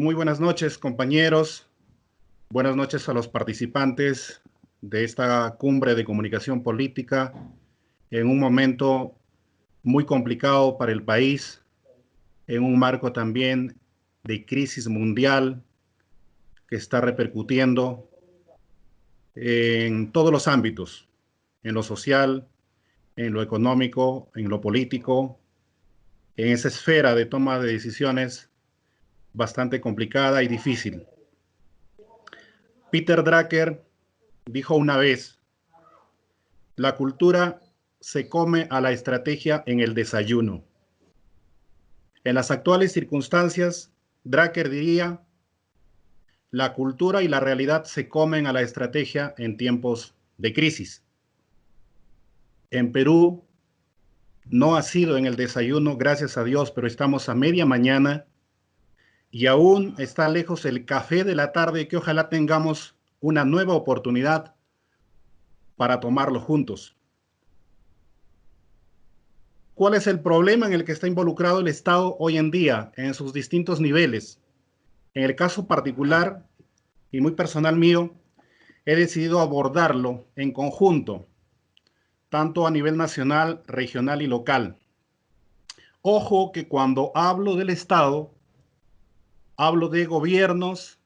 Muy buenas noches, compañeros. Buenas noches a los participantes de esta cumbre de comunicación política en un momento muy complicado para el país, en un marco también de crisis mundial que está repercutiendo en todos los ámbitos, en lo social, en lo económico, en lo político, en esa esfera de toma de decisiones bastante complicada y difícil. Peter Drucker dijo una vez: la cultura se come a la estrategia en el desayuno. En las actuales circunstancias, Drucker diría: la cultura y la realidad se comen a la estrategia en tiempos de crisis. En Perú no ha sido en el desayuno, gracias a Dios, pero estamos a media mañana y aún está lejos el café de la tarde, que ojalá tengamos una nueva oportunidad para tomarlo juntos. ¿Cuál es el problema en el que está involucrado el Estado hoy en día en sus distintos niveles? En el caso particular y muy personal mío, he decidido abordarlo en conjunto, tanto a nivel nacional, regional y local. Ojo que cuando hablo del Estado, hablo de gobiernos,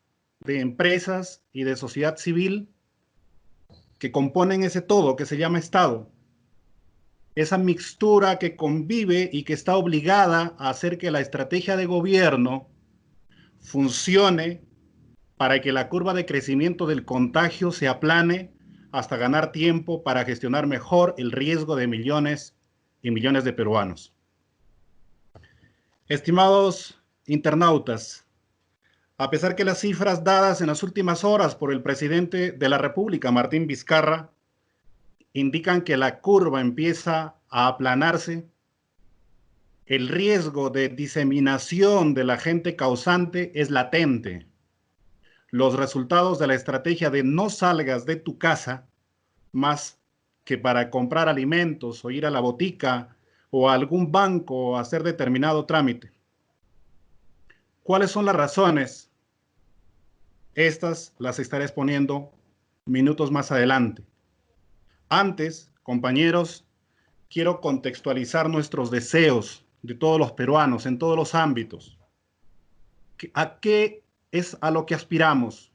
de empresas y de sociedad civil que componen ese todo que se llama Estado. Esa mixtura que convive y que está obligada a hacer que la estrategia de gobierno funcione para que la curva de crecimiento del contagio se aplane hasta ganar tiempo para gestionar mejor el riesgo de millones y millones de peruanos. Estimados internautas, a pesar que las cifras dadas en las últimas horas por el presidente de la República, Martín Vizcarra, indican que la curva empieza a aplanarse, el riesgo de diseminación del agente causante es latente. Los resultados de la estrategia de no salgas de tu casa más que para comprar alimentos o ir a la botica o a algún banco o hacer determinado trámite. ¿Cuáles son las razones? Estas las estaré exponiendo minutos más adelante. Antes, compañeros, quiero contextualizar nuestros deseos de todos los peruanos en todos los ámbitos. ¿A qué es a lo que aspiramos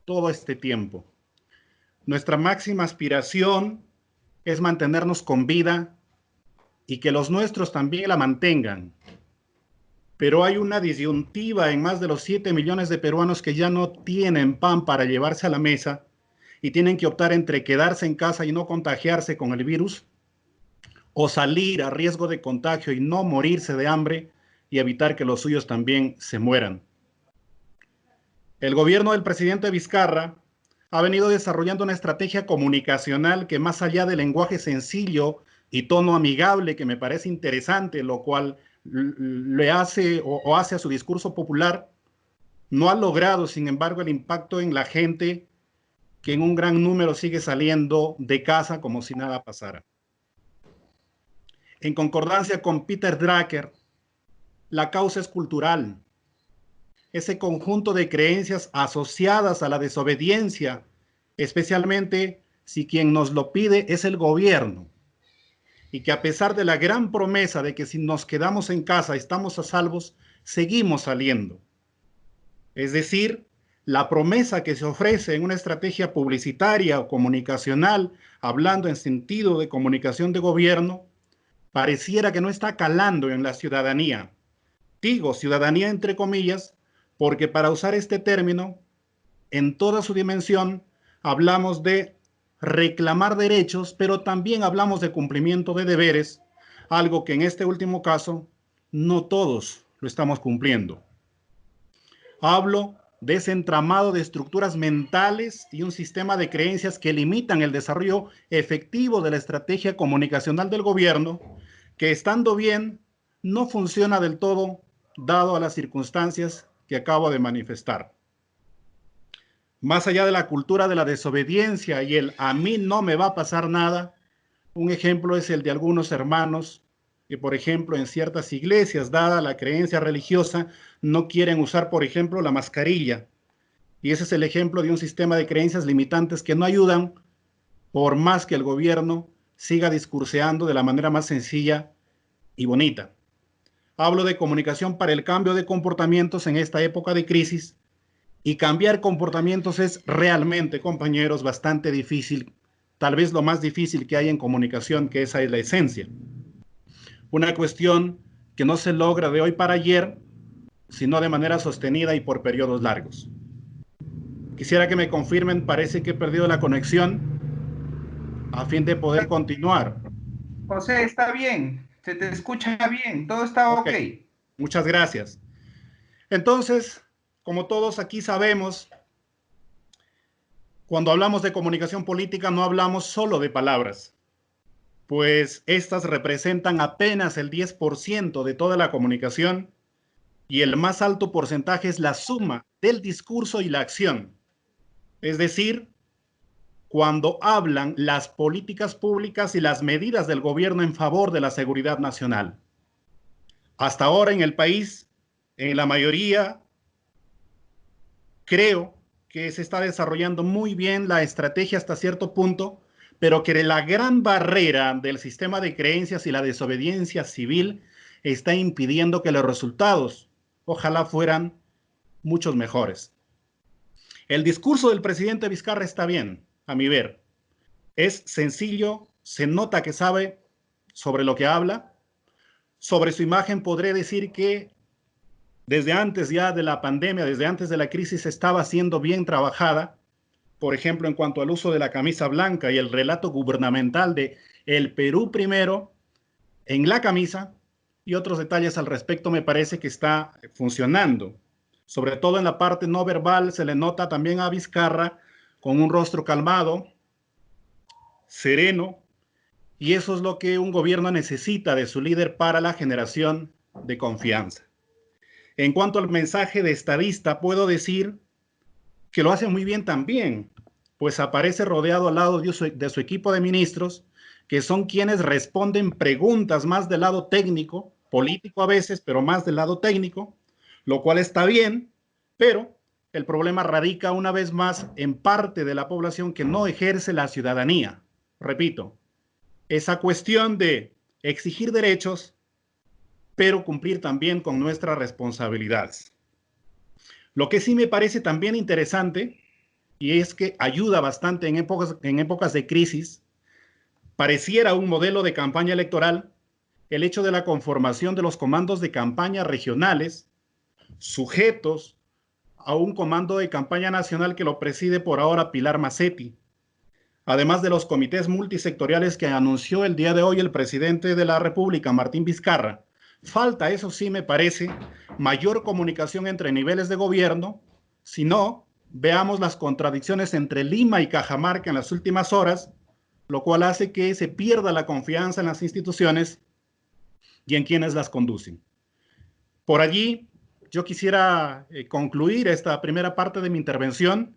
todo este tiempo? Nuestra máxima aspiración es mantenernos con vida y que los nuestros también la mantengan. Pero hay una disyuntiva en más de los 7 millones de peruanos que ya no tienen pan para llevarse a la mesa y tienen que optar entre quedarse en casa y no contagiarse con el virus o salir a riesgo de contagio y no morirse de hambre y evitar que los suyos también se mueran. El gobierno del presidente Vizcarra ha venido desarrollando una estrategia comunicacional que, más allá del lenguaje sencillo y tono amigable que me parece interesante, lo cual le hace o hace a su discurso popular, no ha logrado, sin embargo, el impacto en la gente, que en un gran número sigue saliendo de casa como si nada pasara. En concordancia con Peter Drucker, la causa es cultural. Ese conjunto de creencias asociadas a la desobediencia, especialmente si quien nos lo pide es el gobierno, y que a pesar de la gran promesa de que si nos quedamos en casa estamos a salvos, seguimos saliendo. Es decir, la promesa que se ofrece en una estrategia publicitaria o comunicacional, hablando en sentido de comunicación de gobierno, pareciera que no está calando en la ciudadanía. Digo ciudadanía entre comillas, porque para usar este término, en toda su dimensión, hablamos de reclamar derechos, pero también hablamos de cumplimiento de deberes, algo que en este último caso no todos lo estamos cumpliendo. Hablo de ese entramado de estructuras mentales y un sistema de creencias que limitan el desarrollo efectivo de la estrategia comunicacional del gobierno, que estando bien, no funciona del todo, dado a las circunstancias que acabo de manifestar. Más allá de la cultura de la desobediencia y el "a mí no me va a pasar nada", un ejemplo es el de algunos hermanos que, por ejemplo, en ciertas iglesias, dada la creencia religiosa, no quieren usar, por ejemplo, la mascarilla. Y ese es el ejemplo de un sistema de creencias limitantes que no ayudan, por más que el gobierno siga discurseando de la manera más sencilla y bonita. Hablo de comunicación para el cambio de comportamientos en esta época de crisis, y cambiar comportamientos es realmente, compañeros, bastante difícil, tal vez lo más difícil que hay en comunicación, que esa es la esencia. Una cuestión que no se logra de hoy para ayer, sino de manera sostenida y por periodos largos. Quisiera que me confirmen, parece que he perdido la conexión a fin de poder continuar. José, está bien, se te escucha bien, todo está Ok, ok. muchas gracias. Entonces, como todos aquí sabemos, cuando hablamos de comunicación política no hablamos solo de palabras, pues estas representan apenas el 10% de toda la comunicación y el más alto porcentaje es la suma del discurso y la acción. Es decir, cuando hablan las políticas públicas y las medidas del gobierno en favor de la seguridad nacional. Hasta ahora en el país, en la mayoría, creo que se está desarrollando muy bien la estrategia hasta cierto punto, pero que la gran barrera del sistema de creencias y la desobediencia civil está impidiendo que los resultados, ojalá fueran muchos mejores. El discurso del presidente Vizcarra está bien, a mi ver. Es sencillo, se nota que sabe sobre lo que habla. Sobre su imagen podré decir que desde antes ya de la pandemia, desde antes de la crisis, estaba siendo bien trabajada. Por ejemplo, en cuanto al uso de la camisa blanca y el relato gubernamental de el Perú primero en la camisa y otros detalles al respecto me parece que está funcionando. Sobre todo en la parte no verbal se le nota también a Vizcarra con un rostro calmado, sereno, y eso es lo que un gobierno necesita de su líder para la generación de confianza. En cuanto al mensaje de estadista, puedo decir que lo hace muy bien también, pues aparece rodeado al lado de su equipo de ministros, que son quienes responden preguntas más del lado técnico, político a veces, pero más del lado técnico, lo cual está bien, pero el problema radica una vez más en parte de la población que no ejerce la ciudadanía. Repito, esa cuestión de exigir derechos, pero cumplir también con nuestras responsabilidades. Lo que sí me parece también interesante, y es que ayuda bastante en épocas de crisis, pareciera un modelo de campaña electoral, el hecho de la conformación de los comandos de campaña regionales, sujetos a un comando de campaña nacional que lo preside por ahora Pilar Macetti, además de los comités multisectoriales que anunció el día de hoy el presidente de la República, Martín Vizcarra. Falta, eso sí me parece, mayor comunicación entre niveles de gobierno. Si no, veamos las contradicciones entre Lima y Cajamarca en las últimas horas, lo cual hace que se pierda la confianza en las instituciones y en quienes las conducen. Por allí, yo quisiera concluir esta primera parte de mi intervención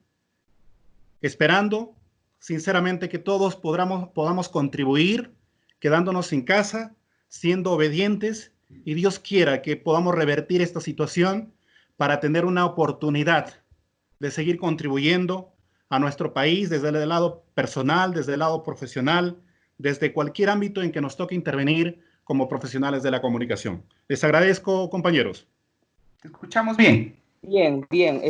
esperando sinceramente que todos podamos contribuir quedándonos en casa, siendo obedientes, y Dios quiera que podamos revertir esta situación para tener una oportunidad de seguir contribuyendo a nuestro país desde el lado personal, desde el lado profesional, desde cualquier ámbito en que nos toque intervenir como profesionales de la comunicación. Les agradezco, compañeros. Te escuchamos bien. Bien, bien,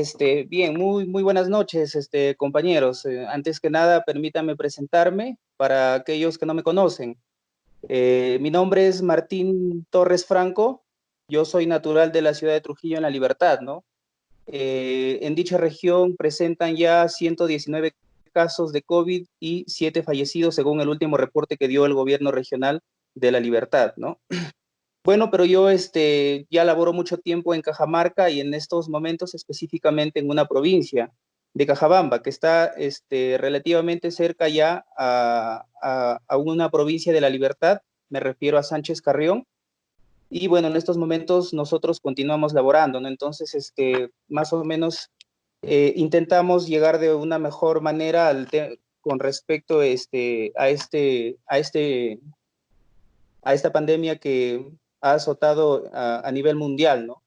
bien, muy buenas noches, compañeros. Antes que nada, permítanme presentarme para aquellos que no me conocen. Mi nombre es Martín Torres Franco. Yo soy natural de la ciudad de Trujillo en La Libertad, ¿no? En dicha región presentan ya 119 casos de COVID y 7 fallecidos según el último reporte que dio el gobierno regional de La Libertad, ¿no? Bueno, pero yo ya laboro mucho tiempo en Cajamarca y en estos momentos específicamente en una provincia de Cajabamba, que está relativamente cerca ya a una provincia de La Libertad, me refiero a Sánchez Carrión, y bueno, en estos momentos nosotros continuamos laborando, ¿no? Entonces, más o menos intentamos llegar de una mejor manera con respecto a este a esta pandemia que ha azotado a nivel mundial, ¿no?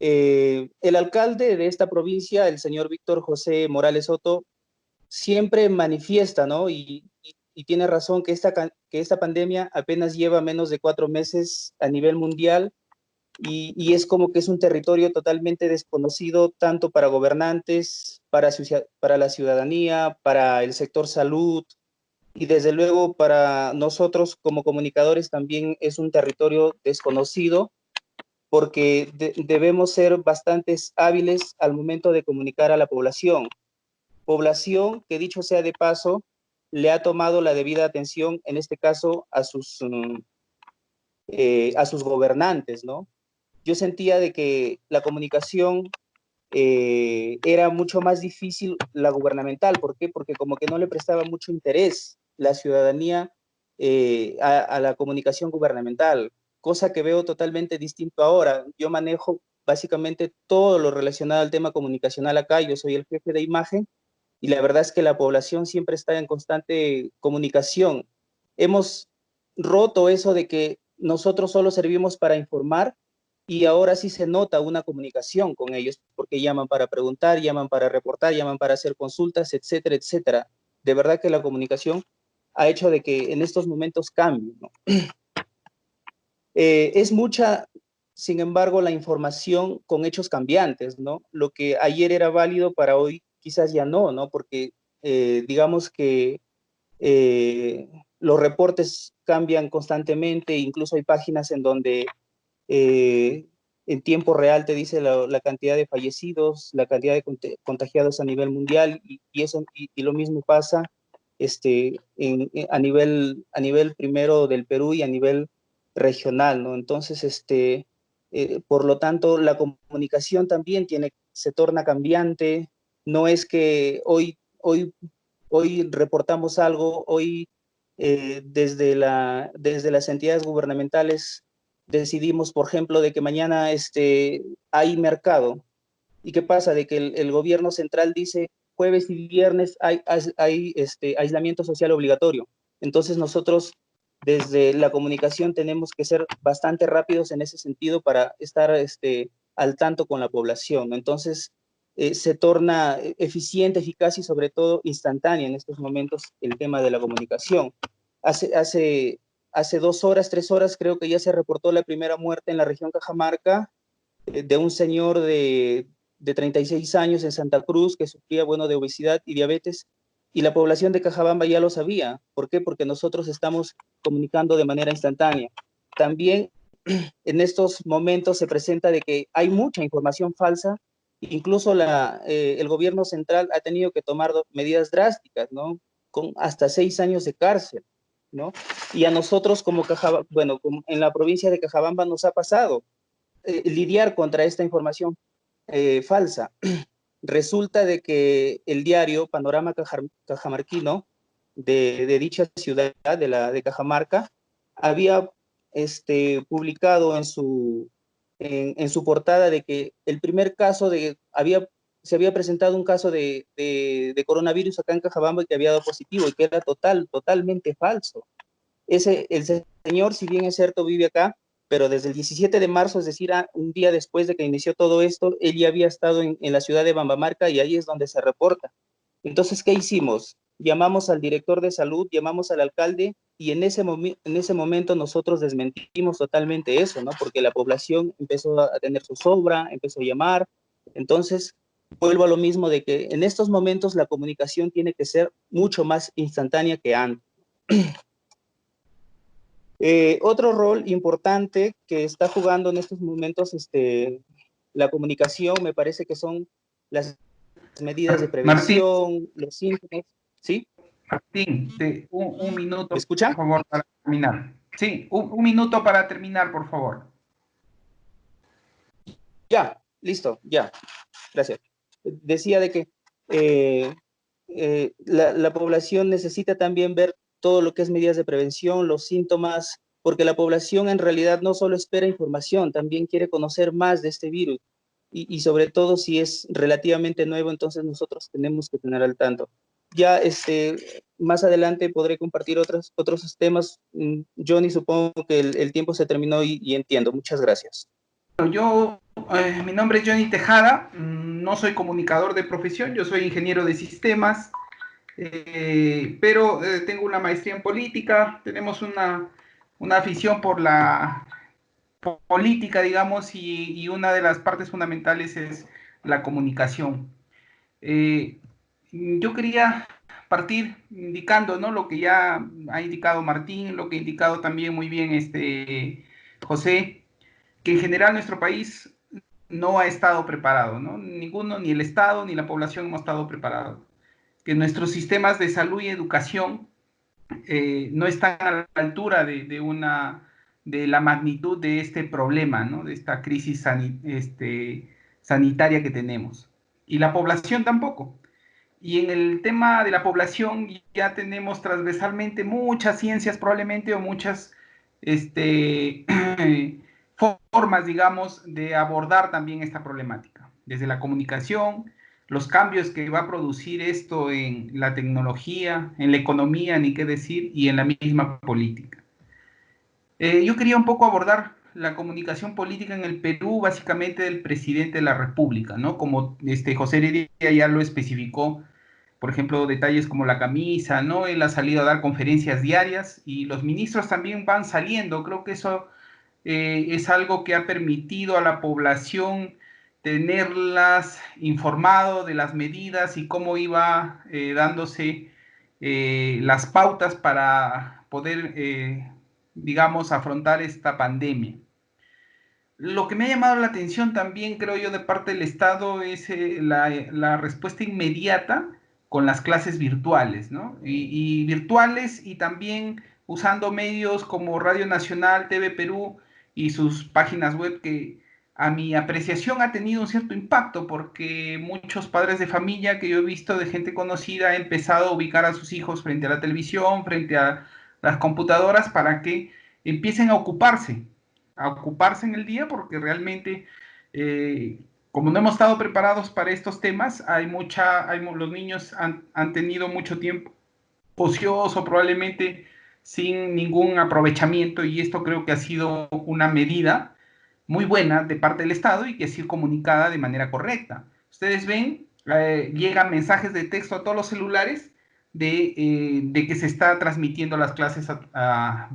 El alcalde de esta provincia, el señor Víctor José Morales Soto, siempre manifiesta, ¿no? Y tiene razón que esta pandemia apenas lleva menos de 4 meses a nivel mundial y es como que es un territorio totalmente desconocido tanto para gobernantes, para la ciudadanía, para el sector salud y desde luego para nosotros como comunicadores también es un territorio desconocido porque debemos ser bastantes hábiles al momento de comunicar a la población. Población que, dicho sea de paso, le ha tomado la debida atención, en este caso, a sus gobernantes, ¿no? Yo sentía de que la comunicación era mucho más difícil la gubernamental. ¿Por qué? Porque como que no le prestaba mucho interés la ciudadanía a la comunicación gubernamental, cosa que veo totalmente distinto ahora. Yo manejo básicamente todo lo relacionado al tema comunicacional acá, yo soy el jefe de imagen y la verdad es que la población siempre está en constante comunicación. Hemos roto eso de que nosotros solo servimos para informar y ahora sí se nota una comunicación con ellos, porque llaman para preguntar, llaman para reportar, llaman para hacer consultas, etcétera, etcétera. De verdad que la comunicación ha hecho de que en estos momentos cambie, ¿no? Es mucha, sin embargo, la información con hechos cambiantes, ¿no? Lo que ayer era válido para hoy quizás ya no, ¿no? Porque digamos que los reportes cambian constantemente, incluso hay páginas en donde en tiempo real te dice la cantidad de fallecidos, la cantidad de contagiados a nivel mundial y lo mismo pasa a nivel primero del Perú y a nivel regional, ¿no? Entonces, por lo tanto, la comunicación también se torna cambiante, no es que hoy reportamos algo, hoy desde las entidades gubernamentales decidimos, por ejemplo, de que mañana hay mercado. ¿Y qué pasa? De que el gobierno central dice jueves y viernes hay aislamiento social obligatorio. Entonces nosotros desde la comunicación tenemos que ser bastante rápidos en ese sentido para estar al tanto con la población, ¿no? Entonces se torna eficiente, eficaz y sobre todo instantánea en estos momentos el tema de la comunicación. Hace 2 horas, 3 horas, creo que ya se reportó la primera muerte en la región Cajamarca de un señor de 36 años en Santa Cruz que sufría, bueno, de obesidad y diabetes, y la población de Cajabamba ya lo sabía. ¿Por qué? Porque nosotros estamos comunicando de manera instantánea. También en estos momentos se presenta de que hay mucha información falsa, incluso el gobierno central ha tenido que tomar medidas drásticas, ¿no? Con hasta 6 años de cárcel, ¿no? Y a nosotros como bueno, como en la provincia de Cajabamba nos ha pasado lidiar contra esta información falsa. Resulta de que el diario Panorama Cajamarquino de dicha ciudad, de Cajamarca, había publicado en su portada de que el primer caso se había presentado un caso de coronavirus acá en Cajabamba y que había dado positivo y que era totalmente falso. El señor, si bien es cierto, vive acá, pero desde el 17 de marzo, es decir, un día después de que inició todo esto, él ya había estado en la ciudad de Bambamarca y ahí es donde se reporta. Entonces, ¿qué hicimos? Llamamos al director de salud, llamamos al alcalde y en ese momento nosotros desmentimos totalmente eso, ¿no? Porque la población empezó a tener su sobra, empezó a llamar. Entonces, vuelvo a lo mismo de que en estos momentos la comunicación tiene que ser mucho más instantánea que antes. Otro rol importante que está jugando en estos momentos la comunicación, me parece que son las medidas de Martín, prevención, los síntomas. ¿Sí? Martín, un ¿Me minuto, escucha? por favor, para terminar. Sí, un minuto para terminar, por favor. Ya, listo, ya. Gracias. Decía de que la población necesita también ver todo lo que es medidas de prevención, los síntomas, porque la población en realidad no solo espera información, también quiere conocer más de este virus. Y sobre todo si es relativamente nuevo, entonces nosotros tenemos que tener al tanto. ya más adelante podré compartir otros temas. Johnny, supongo que el tiempo se terminó y entiendo. Muchas gracias. Mi nombre es Johnny Tejada, no soy comunicador de profesión, yo soy ingeniero de sistemas, pero tengo una maestría en política, tenemos una afición por la política, digamos, y una de las partes fundamentales es la comunicación. Yo quería partir indicando, ¿no?, lo que ya ha indicado Martín, lo que ha indicado también muy bien José, que en general nuestro país no ha estado preparado, ¿no? Ninguno, ni el Estado ni la población hemos estado preparados. Que nuestros sistemas de salud y educación no están a la altura de la magnitud de este problema, ¿no?, de esta crisis sanitaria que tenemos. Y la población tampoco. Y en el tema de la población ya tenemos transversalmente muchas ciencias probablemente o muchas formas, digamos, de abordar también esta problemática. Desde la comunicación, los cambios que va a producir esto en la tecnología, en la economía, ni qué decir, y en la misma política. Yo quería un poco abordar la comunicación política en el Perú, básicamente del presidente de la República, ¿no? Como José Heredia ya lo especificó, por ejemplo, detalles como la camisa, ¿no? Él ha salido a dar conferencias diarias y los ministros también van saliendo. Creo que eso es algo que ha permitido a la población tenerlas informado de las medidas y cómo iba dándose las pautas para poder, digamos, afrontar esta pandemia. Lo que me ha llamado la atención también, creo yo, de parte del Estado es la respuesta inmediata con las clases virtuales, ¿no? Y virtuales y también usando medios como Radio Nacional, TV Perú y sus páginas web que a mi apreciación ha tenido un cierto impacto porque muchos padres de familia que yo he visto de gente conocida han empezado a ubicar a sus hijos frente a la televisión, frente a las computadoras para que empiecen a ocuparse en el día porque realmente, como no hemos estado preparados para estos temas, los niños han tenido mucho tiempo ocioso, probablemente sin ningún aprovechamiento, y esto creo que ha sido una medida muy buena de parte del Estado y que ha sido comunicada de manera correcta. Ustedes ven, llegan mensajes de texto a todos los celulares de que se está transmitiendo las clases a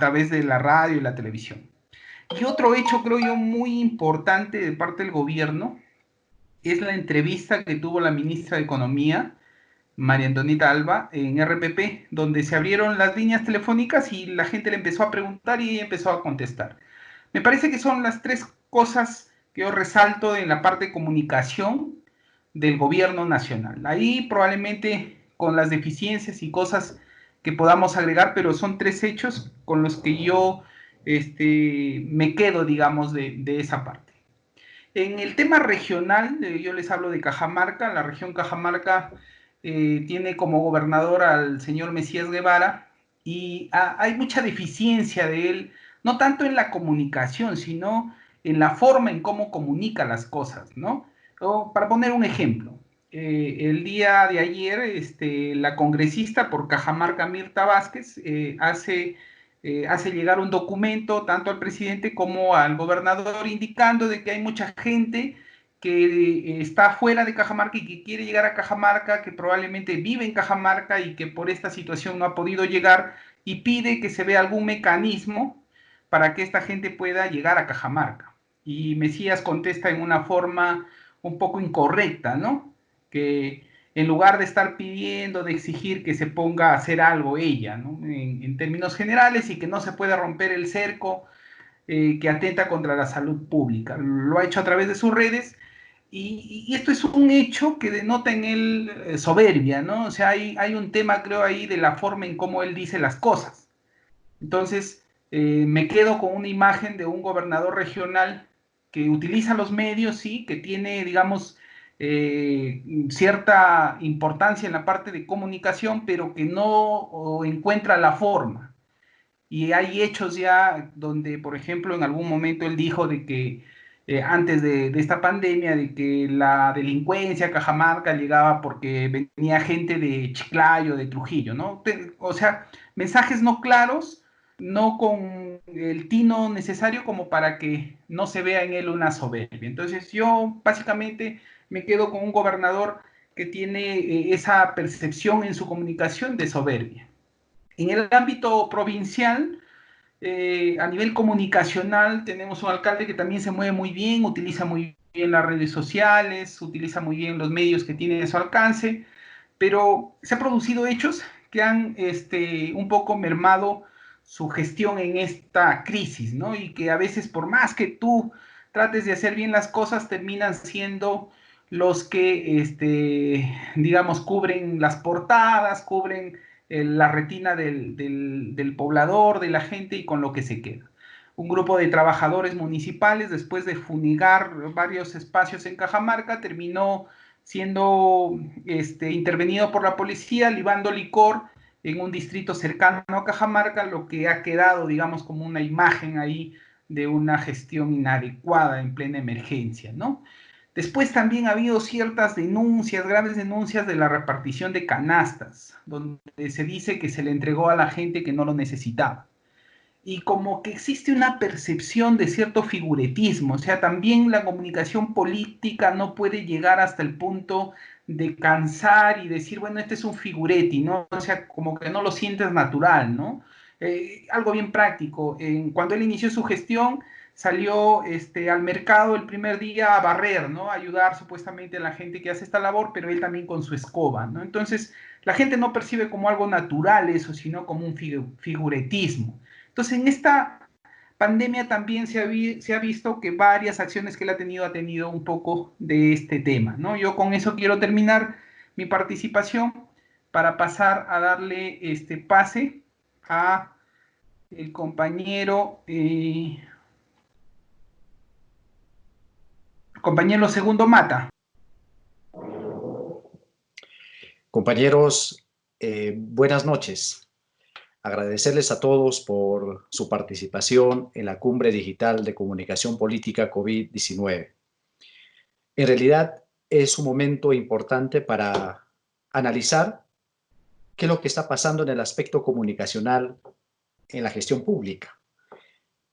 través de la radio y la televisión. Y otro hecho, creo yo, muy importante de parte del gobierno es la entrevista que tuvo la ministra de Economía, María Antonieta Alba, en RPP, donde se abrieron las líneas telefónicas y la gente le empezó a preguntar y ella empezó a contestar. Me parece que son las tres cosas que yo resalto en la parte de comunicación del gobierno nacional. Ahí probablemente con las deficiencias y cosas que podamos agregar, pero son tres hechos con los que yo me quedo, digamos, de esa parte. En el tema regional, yo les hablo de Cajamarca. La región Cajamarca tiene como gobernador al señor Mesías Guevara y hay mucha deficiencia de él, no tanto en la comunicación, sino en la forma en cómo comunica las cosas, ¿no? Para poner un ejemplo, el día de ayer, la congresista por Cajamarca, Mirta Vázquez, hace llegar un documento tanto al presidente como al gobernador indicando de que hay mucha gente que está fuera de Cajamarca y que quiere llegar a Cajamarca, que probablemente vive en Cajamarca y que por esta situación no ha podido llegar, y pide que se vea algún mecanismo para que esta gente pueda llegar a Cajamarca. Y Mesías contesta en una forma un poco incorrecta, ¿no? Que en lugar de estar pidiendo, de exigir que se ponga a hacer algo ella, ¿no? En términos generales, y que no se pueda romper el cerco que atenta contra la salud pública. Lo ha hecho a través de sus redes y esto es un hecho que denota en él soberbia, ¿no? O sea, hay un tema, creo, ahí de la forma en cómo él dice las cosas. Entonces, me quedo con una imagen de un gobernador regional que utiliza los medios, sí, que tiene, digamos, cierta importancia en la parte de comunicación, pero que no encuentra la forma. Y hay hechos ya donde, por ejemplo, en algún momento él dijo de que antes de esta pandemia, de que la delincuencia a Cajamarca llegaba porque venía gente de Chiclayo, de Trujillo, ¿no? O sea, mensajes no claros, no con el tino necesario como para que no se vea en él una soberbia. Entonces yo básicamente me quedo con un gobernador que tiene esa percepción en su comunicación de soberbia. En el ámbito provincial, a nivel comunicacional, tenemos un alcalde que también se mueve muy bien, utiliza muy bien las redes sociales, utiliza muy bien los medios que tiene a su alcance, pero se han producido hechos que han un poco mermado su gestión en esta crisis, ¿no? Y que a veces, por más que tú trates de hacer bien las cosas, terminan siendo los que, digamos, cubren las portadas, cubren la retina del poblador, de la gente y con lo que se queda. Un grupo de trabajadores municipales, después de fumigar varios espacios en Cajamarca, terminó siendo intervenido por la policía, libando licor en un distrito cercano a Cajamarca, lo que ha quedado, digamos, como una imagen ahí de una gestión inadecuada en plena emergencia, ¿no? Después también ha habido ciertas denuncias, graves denuncias de la repartición de canastas, donde se dice que se le entregó a la gente que no lo necesitaba. Y como que existe una percepción de cierto figuretismo, o sea, también la comunicación política no puede llegar hasta el punto de cansar y decir, bueno, este es un figuretti, ¿no? O sea, como que no lo sientes natural, ¿no? Algo bien práctico. Cuando él inició su gestión, salió al mercado el primer día a barrer, ¿no? A ayudar supuestamente a la gente que hace esta labor, pero él también con su escoba, ¿no? Entonces, la gente no percibe como algo natural eso, sino como un figuretismo. Entonces, en esta pandemia también se ha visto que varias acciones que él ha tenido un poco de este tema, ¿no? Yo con eso quiero terminar mi participación para pasar a darle este pase a el compañero Segundo Mata. Compañeros, buenas noches. Agradecerles a todos por su participación en la Cumbre Digital de Comunicación Política COVID-19. En realidad es un momento importante para analizar qué es lo que está pasando en el aspecto comunicacional en la gestión pública,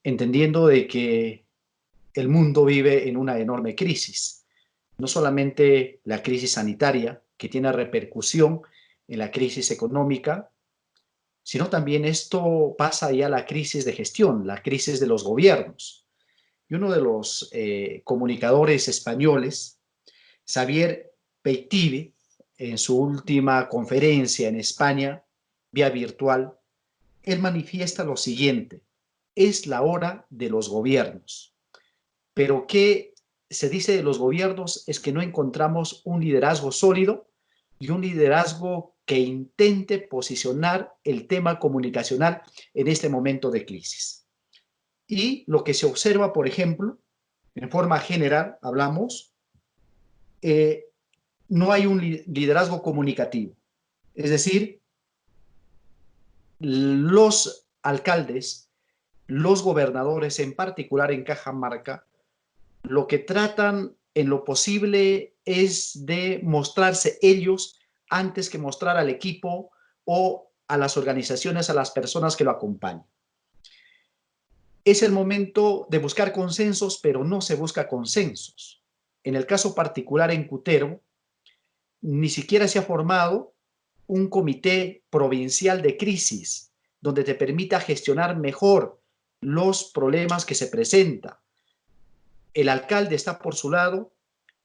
entendiendo de que el mundo vive en una enorme crisis, no solamente la crisis sanitaria, que tiene repercusión en la crisis económica, sino también esto pasa ya a la crisis de gestión, la crisis de los gobiernos. Y uno de los comunicadores españoles, Xavier Peitivi, en su última conferencia en España, vía virtual, él manifiesta lo siguiente: es la hora de los gobiernos. Pero ¿qué se dice de los gobiernos? Es que no encontramos un liderazgo sólido y un liderazgo que intente posicionar el tema comunicacional en este momento de crisis. Y lo que se observa, por ejemplo, en forma general, hablamos, no hay un liderazgo comunicativo. Es decir, los alcaldes, los gobernadores, en particular en Cajamarca, lo que tratan en lo posible es de mostrarse ellos antes que mostrar al equipo o a las organizaciones, a las personas que lo acompañan. Es el momento de buscar consensos, pero no se busca consensos. En el caso particular en Cutervo, ni siquiera se ha formado un comité provincial de crisis donde te permita gestionar mejor los problemas que se presentan. El alcalde está por su lado,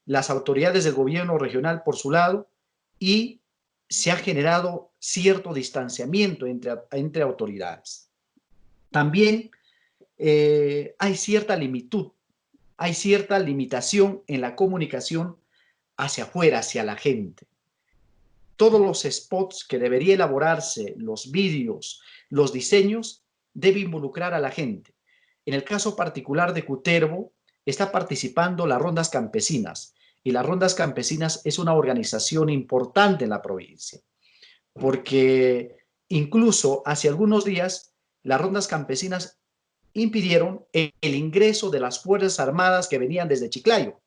las autoridades del gobierno regional por su lado, y se ha generado cierto distanciamiento entre autoridades. También hay cierta limitud, hay cierta limitación en la comunicación hacia afuera, hacia la gente. Todos los spots que debería elaborarse, los vídeos, los diseños, debe involucrar a la gente. En el caso particular de Cutervo, está participando las Rondas Campesinas, y las Rondas Campesinas es una organización importante en la provincia, porque incluso hace algunos días las Rondas Campesinas impidieron el ingreso de las Fuerzas Armadas que venían desde Chiclayo.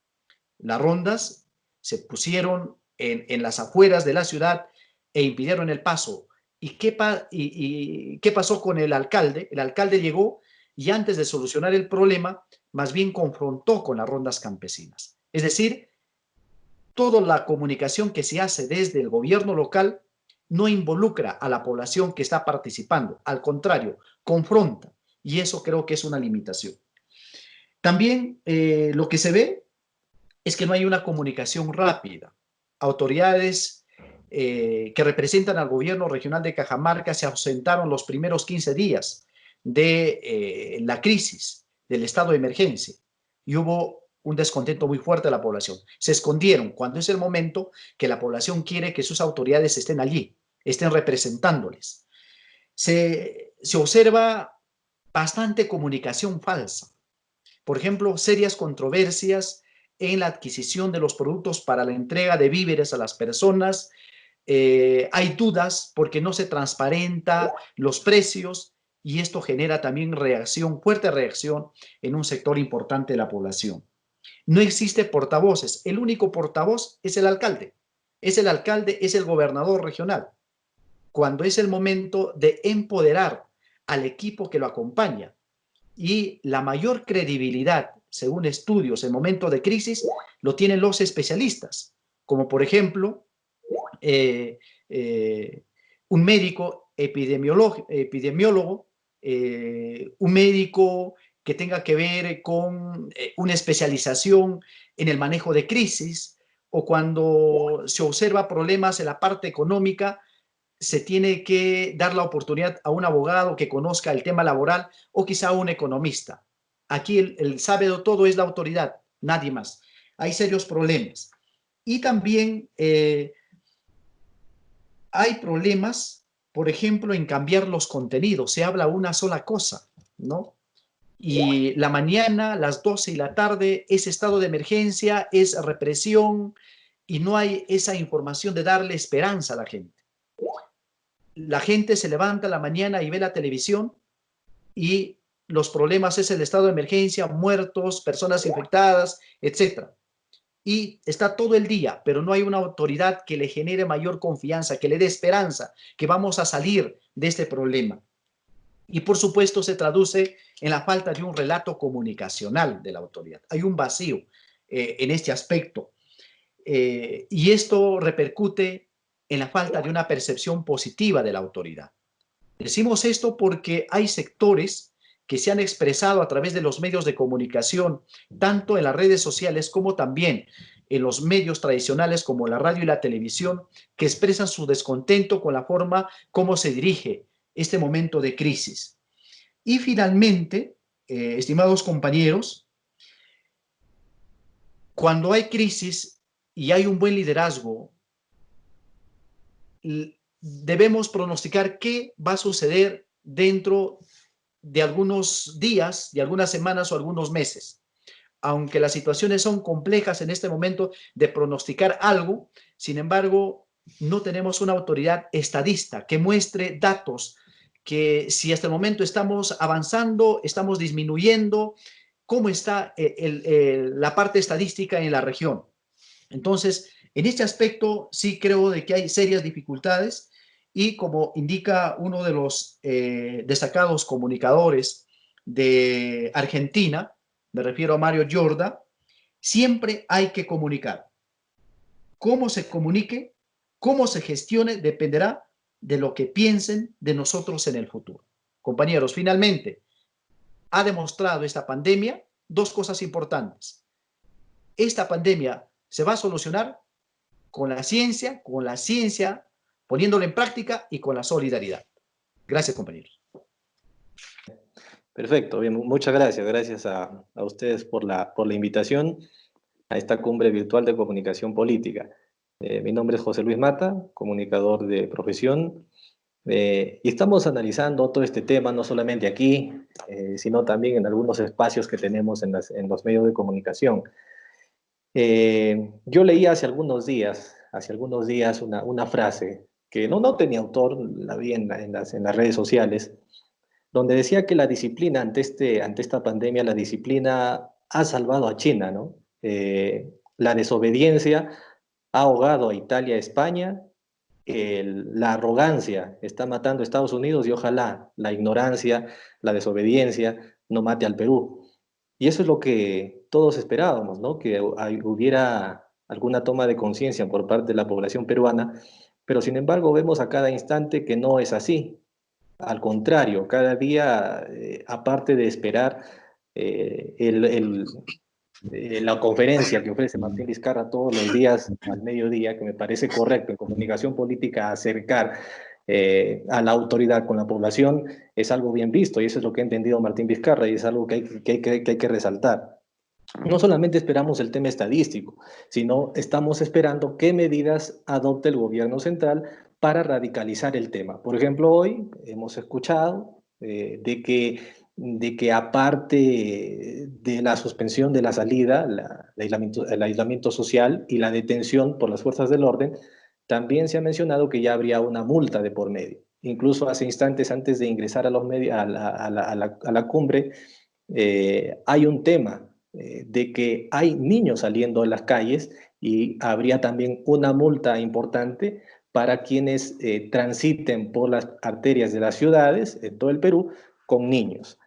Las rondas se pusieron en las afueras de la ciudad e impidieron el paso. ¿Y qué pasó con el alcalde? El alcalde llegó y antes de solucionar el problema, más bien confrontó con las rondas campesinas. Es decir, toda la comunicación que se hace desde el gobierno local no involucra a la población que está participando, al contrario, confronta, y eso creo que es una limitación. También lo que se ve es que no hay una comunicación rápida. Autoridades que representan al gobierno regional de Cajamarca se ausentaron los primeros 15 días de la crisis, del estado de emergencia, y hubo un descontento muy fuerte de la población. Se escondieron cuando es el momento que la población quiere que sus autoridades estén allí, estén representándoles. Se observa bastante comunicación falsa. Por ejemplo, serias controversias en la adquisición de los productos para la entrega de víveres a las personas. Hay dudas porque no se transparenta los precios y esto genera también reacción, fuerte reacción en un sector importante de la población. No existe portavoces. El único portavoz es el alcalde. Es el alcalde, es el gobernador regional. Cuando es el momento de empoderar al equipo que lo acompaña, y la mayor credibilidad, según estudios en momento de crisis, lo tienen los especialistas, como por ejemplo un médico epidemiólogo, un médico que tenga que ver con una especialización en el manejo de crisis, o cuando se observa problemas en la parte económica, se tiene que dar la oportunidad a un abogado que conozca el tema laboral o quizá a un economista. Aquí el sabe todo es la autoridad, nadie más. Hay serios problemas. Y también hay problemas, por ejemplo, en cambiar los contenidos. Se habla una sola cosa, ¿no? Y la mañana, las 12 y la tarde, es estado de emergencia, es represión, y no hay esa información de darle esperanza a la gente. La gente se levanta a la mañana y ve la televisión y los problemas es el estado de emergencia, muertos, personas infectadas, etc. Y está todo el día, pero no hay una autoridad que le genere mayor confianza, que le dé esperanza, que vamos a salir de este problema. Y por supuesto se traduce en la falta de un relato comunicacional de la autoridad. Hay un vacío en este aspecto. Y esto repercute en la falta de una percepción positiva de la autoridad. Decimos esto porque hay sectores que se han expresado a través de los medios de comunicación, tanto en las redes sociales como también en los medios tradicionales como la radio y la televisión, que expresan su descontento con la forma como se dirige este momento de crisis. Y finalmente, estimados compañeros, cuando hay crisis y hay un buen liderazgo, debemos pronosticar qué va a suceder dentro de algunos días, de algunas semanas o algunos meses. Aunque las situaciones son complejas en este momento de pronosticar algo, sin embargo, no tenemos una autoridad estadista que muestre datos, que si hasta el momento estamos avanzando, estamos disminuyendo, cómo está la parte estadística en la región. Entonces, en este aspecto sí creo de que hay serias dificultades y como indica uno de los destacados comunicadores de Argentina, me refiero a Mario Giorda, siempre hay que comunicar. Cómo se comunique, cómo se gestione, dependerá de lo que piensen de nosotros en el futuro. Compañeros, finalmente, ha demostrado esta pandemia dos cosas importantes. Esta pandemia se va a solucionar con la ciencia, poniéndolo en práctica y con la solidaridad. Gracias, compañeros. Perfecto, bien, muchas gracias. Gracias a ustedes por la invitación a esta cumbre virtual de comunicación política. Mi nombre es José Luis Mata, comunicador de profesión, y estamos analizando todo este tema, no solamente aquí, sino también en algunos espacios que tenemos en los medios de comunicación. Yo leí hace algunos días una frase que no tenía autor, la vi en las redes sociales, donde decía que la disciplina ante esta pandemia, la disciplina ha salvado a China, ¿no? La desobediencia ha ahogado a Italia, a España, la arrogancia está matando a Estados Unidos y ojalá la ignorancia, la desobediencia no mate al Perú. Y eso es lo que todos esperábamos, ¿no? Que hubiera alguna toma de conciencia por parte de la población peruana, pero sin embargo vemos a cada instante que no es así. Al contrario, cada día, aparte de esperar eh, el, el, la conferencia que ofrece Martín Vizcarra todos los días al mediodía, que me parece correcto en comunicación política acercar a la autoridad con la población, es algo bien visto y eso es lo que ha entendido Martín Vizcarra y es algo que hay que resaltar. No solamente esperamos el tema estadístico, sino estamos esperando qué medidas adopte el gobierno central para radicalizar el tema. Por ejemplo, hoy hemos escuchado de que aparte de la suspensión de la salida, el aislamiento social y la detención por las fuerzas del orden, también se ha mencionado que ya habría una multa de por medio. Incluso hace instantes antes de ingresar a la cumbre, hay un tema de que hay niños saliendo a las calles y habría también una multa importante para quienes transiten por las arterias de las ciudades en todo el Perú con niños.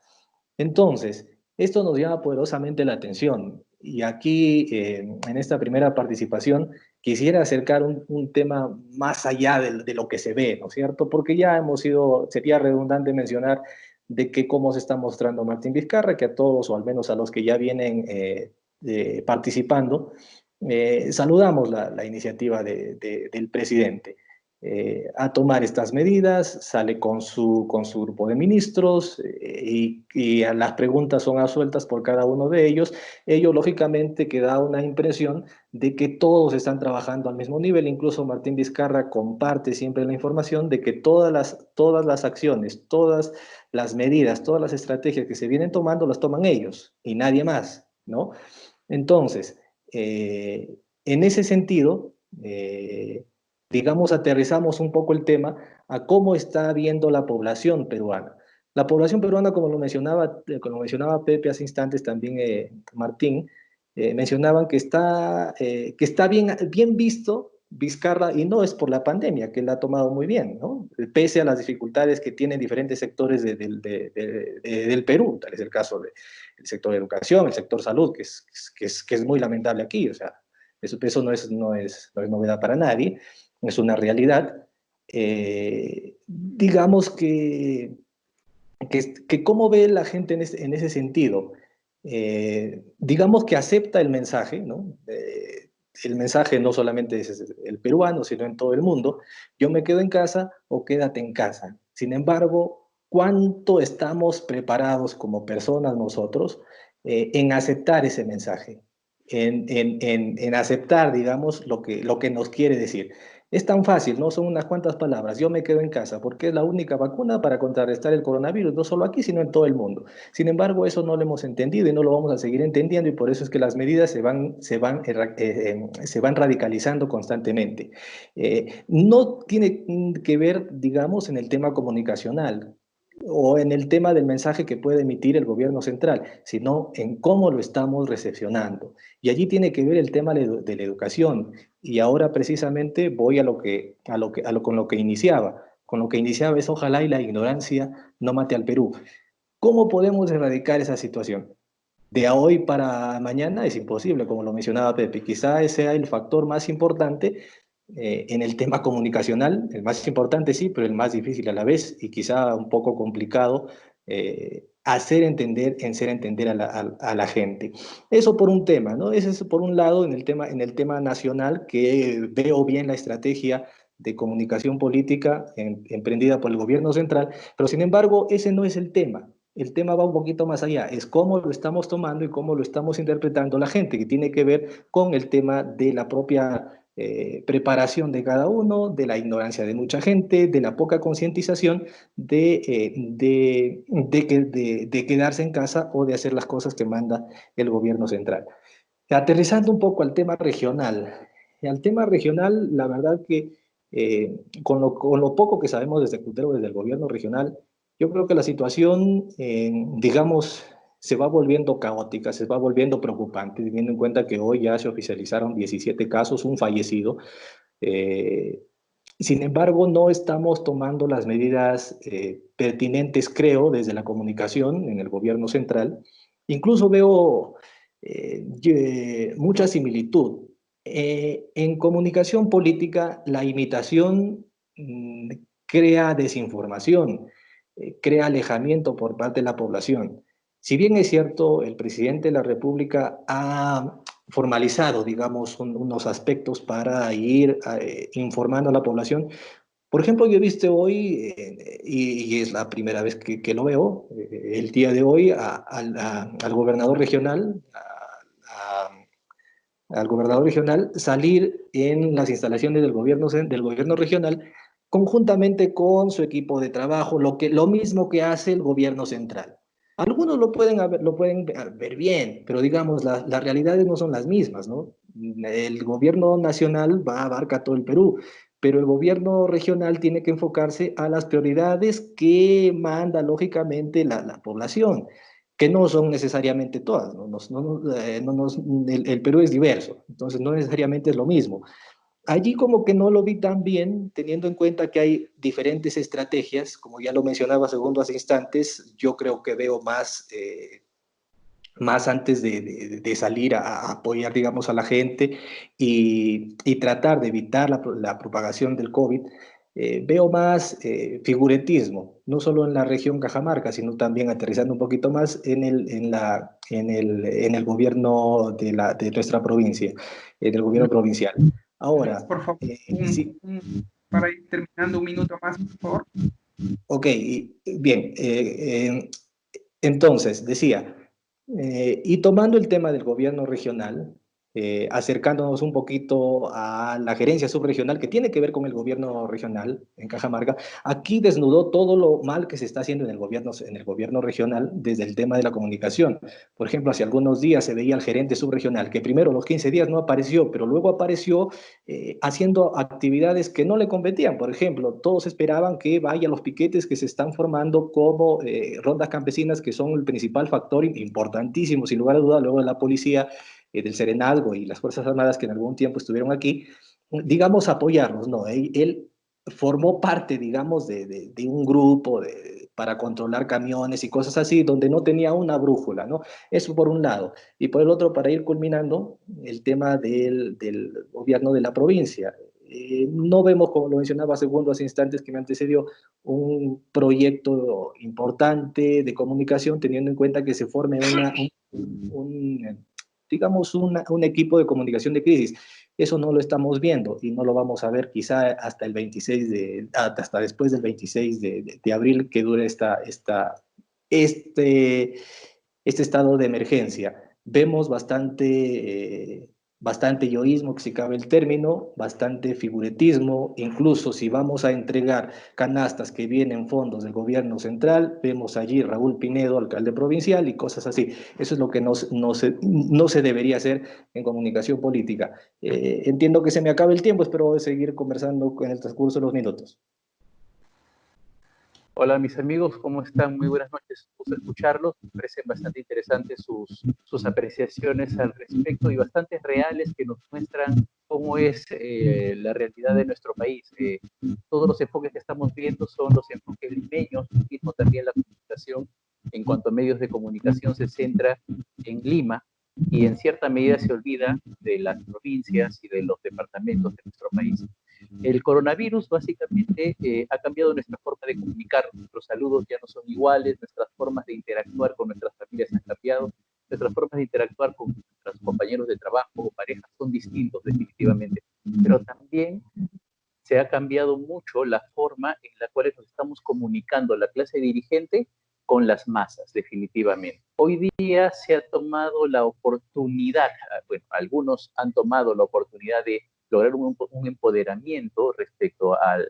Entonces, esto nos llama poderosamente la atención y aquí en esta primera participación quisiera acercar un tema más allá de lo que se ve, ¿no es cierto? Porque ya hemos sido, sería redundante mencionar de que cómo se está mostrando Martín Vizcarra, que a todos, o al menos a los que ya vienen participando, saludamos la iniciativa del presidente a tomar estas medidas, sale con su grupo de ministros y las preguntas son absueltas por cada uno de ellos. Ello, lógicamente, que da una impresión de que todos están trabajando al mismo nivel. Incluso Martín Vizcarra comparte siempre la información de que todas las acciones, todas las medidas, todas las estrategias que se vienen tomando las toman ellos y nadie más, ¿no? Entonces, en ese sentido, digamos, aterrizamos un poco el tema a cómo está viendo la población peruana. La población peruana, como lo mencionaba Pepe hace instantes, también Martín, mencionaban que está bien visto Vizcarra, y no es por la pandemia, que él ha tomado muy bien, ¿no? Pese a las dificultades que tienen diferentes sectores del Perú, tal es el caso del sector de educación, el sector salud, que es muy lamentable aquí, o sea, eso no es novedad para nadie, es una realidad. Digamos que cómo ve la gente en ese sentido. Digamos que acepta el mensaje, ¿no? El mensaje no solamente es el peruano, sino en todo el mundo. Yo me quedo en casa o quédate en casa. Sin embargo, ¿cuánto estamos preparados como personas nosotros en aceptar ese mensaje? En aceptar, digamos, lo que nos quiere decir. Es tan fácil, ¿no? Son unas cuantas palabras. Yo me quedo en casa porque es la única vacuna para contrarrestar el coronavirus, no solo aquí, sino en todo el mundo. Sin embargo, eso no lo hemos entendido y no lo vamos a seguir entendiendo y por eso es que las medidas se van radicalizando constantemente. No tiene que ver, digamos, en el tema comunicacional o en el tema del mensaje que puede emitir el gobierno central, sino en cómo lo estamos recepcionando. Y allí tiene que ver el tema de la educación. Y ahora precisamente voy con lo que iniciaba. Con lo que iniciaba es ojalá y la ignorancia no mate al Perú. ¿Cómo podemos erradicar esa situación? De hoy para mañana es imposible, como lo mencionaba Pepe. Quizá ese sea el factor más importante en el tema comunicacional, el más importante sí, pero el más difícil a la vez y quizá un poco complicado hacer entender a la gente. Eso por un tema, ¿no? Ese es por un lado en el tema nacional, que veo bien la estrategia de comunicación política emprendida por el gobierno central, pero sin embargo ese no es el tema. El tema va un poquito más allá, es cómo lo estamos tomando y cómo lo estamos interpretando la gente, que tiene que ver con el tema de la propia preparación de cada uno, de la ignorancia de mucha gente, de la poca concientización de quedarse en casa o de hacer las cosas que manda el gobierno central. Aterrizando un poco al tema regional. Al tema regional, la verdad que con lo poco que sabemos desde Cutero, desde el gobierno regional, Yo creo que la situación, digamos, se va volviendo caótica, se va volviendo preocupante, teniendo en cuenta que hoy ya se oficializaron 17 casos, un fallecido. Eh, Sin embargo, no estamos tomando las medidas pertinentes, creo, desde la comunicación en el gobierno central. Incluso veo mucha similitud. En comunicación política, la imitación crea desinformación, crea alejamiento por parte de la población. Si bien es cierto, el presidente de la República ha formalizado, digamos, unos aspectos para ir informando a la población. Por ejemplo, yo he visto hoy, y es la primera vez que lo veo, el día de hoy, al gobernador regional, al gobernador regional salir en las instalaciones del gobierno regional conjuntamente con su equipo de trabajo, lo mismo que hace el gobierno central. Algunos lo pueden ver bien, pero digamos, las realidades no son las mismas, ¿no? El gobierno nacional abarca todo el Perú, pero el gobierno regional tiene que enfocarse a las prioridades que manda lógicamente la población, que no son necesariamente todas, ¿no? El Perú es diverso, entonces no necesariamente es lo mismo. Allí como que no lo vi tan bien, teniendo en cuenta que hay diferentes estrategias, como ya lo mencionaba segundo hace instantes, yo creo que veo más antes de salir a apoyar, digamos, a la gente y tratar de evitar la propagación del COVID, veo más figuretismo, no solo en la región Cajamarca, sino también aterrizando un poquito más en el gobierno de nuestra provincia, en el gobierno provincial. Ahora, Por favor, sí, para ir terminando, un minuto más, por favor. ok, bien, entonces decía, y tomando el tema del gobierno regional, acercándonos un poquito a la gerencia subregional que tiene que ver con el gobierno regional en Cajamarca, aquí desnudó todo lo mal que se está haciendo en el gobierno regional desde el tema de la comunicación. Por ejemplo, hace algunos días se veía al gerente subregional que primero los 15 días no apareció, pero luego apareció haciendo actividades que no le competían. Por ejemplo, todos esperaban que vaya a los piquetes que se están formando como rondas campesinas, que son el principal factor importantísimo, sin lugar a duda, luego de la policía, del Serenazgo y las Fuerzas Armadas que en algún tiempo estuvieron aquí, digamos, apoyarlos, ¿no? Él formó parte, digamos, de un grupo para controlar camiones y cosas así, donde no tenía una brújula, ¿no? Eso por un lado. Y por el otro, para ir culminando, el tema del gobierno de la provincia. No vemos, como lo mencionaba segundo hace instantes que me antecedió, un proyecto importante de comunicación, teniendo en cuenta que se forme digamos, un equipo de comunicación de crisis. Eso no lo estamos viendo y no lo vamos a ver quizá hasta el 26 hasta después del 26 de abril que dure este, este estado de emergencia. Vemos bastante yoísmo, que si cabe el término, bastante figuretismo, incluso si vamos a entregar canastas que vienen fondos del gobierno central, vemos allí Raúl Pinedo, alcalde provincial y cosas así. Eso es lo que no se debería hacer en comunicación política. Entiendo que se me acaba el tiempo, espero seguir conversando en el transcurso de los minutos. Hola mis amigos, ¿cómo están? Muy buenas noches. Gusto escucharlos, me parecen bastante interesantes sus apreciaciones al respecto y bastante reales que nos muestran cómo es la realidad de nuestro país. Todos los enfoques que estamos viendo son los enfoques limeños, mismo también la comunicación en cuanto a medios de comunicación se centra en Lima y en cierta medida se olvida de las provincias y de los departamentos de nuestro país. El coronavirus básicamente ha cambiado nuestra forma de comunicar, nuestros saludos ya no son iguales, nuestras formas de interactuar con nuestras familias han cambiado, nuestras formas de interactuar con nuestros compañeros de trabajo o parejas son distintos definitivamente, pero también se ha cambiado mucho la forma en la cual nos estamos comunicando la clase dirigente con las masas, definitivamente. Hoy día se ha tomado la oportunidad, bueno, algunos han tomado la oportunidad de lograr un empoderamiento respecto a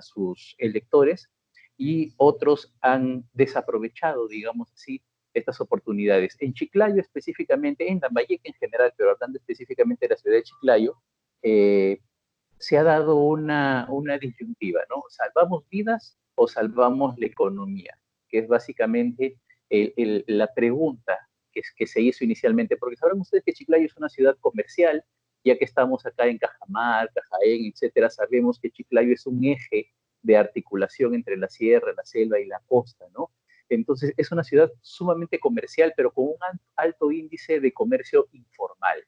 sus electores y otros han desaprovechado, digamos así, estas oportunidades. En Chiclayo específicamente, en Lambayeque en general, pero hablando específicamente de la ciudad de Chiclayo, se ha dado una disyuntiva, ¿no? Salvamos vidas o salvamos la economía? Que es básicamente la pregunta que se hizo inicialmente, porque sabrán ustedes que Chiclayo es una ciudad comercial, ya que estamos acá en Cajamarca, Jaén, etcétera, sabemos que Chiclayo es un eje de articulación entre la sierra, la selva y la costa, ¿no? Entonces es una ciudad sumamente comercial, pero con un alto índice de comercio informal.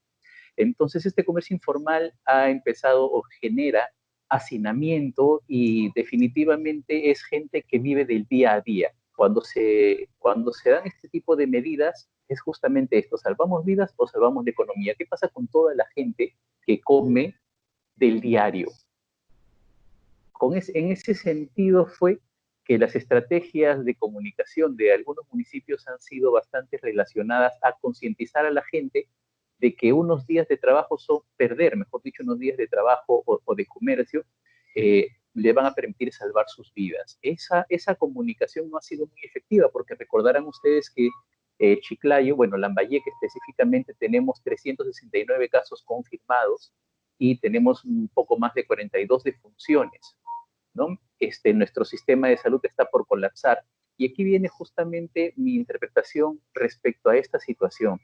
Entonces este comercio informal ha empezado o genera hacinamiento y definitivamente es gente que vive del día a día. Cuando se dan este tipo de medidas, es justamente esto, salvamos vidas o salvamos la economía. ¿Qué pasa con toda la gente que come del diario? En ese sentido fue que las estrategias de comunicación de algunos municipios han sido bastante relacionadas a concientizar a la gente de que unos días de trabajo son perder, mejor dicho, unos días de trabajo o de comercio, le van a permitir salvar sus vidas. Esa comunicación no ha sido muy efectiva, porque recordarán ustedes que Chiclayo, bueno, Lambayeque específicamente, tenemos 369 casos confirmados y tenemos un poco más de 42 defunciones, ¿no? Nuestro sistema de salud está por colapsar. Y aquí viene justamente mi interpretación respecto a esta situación.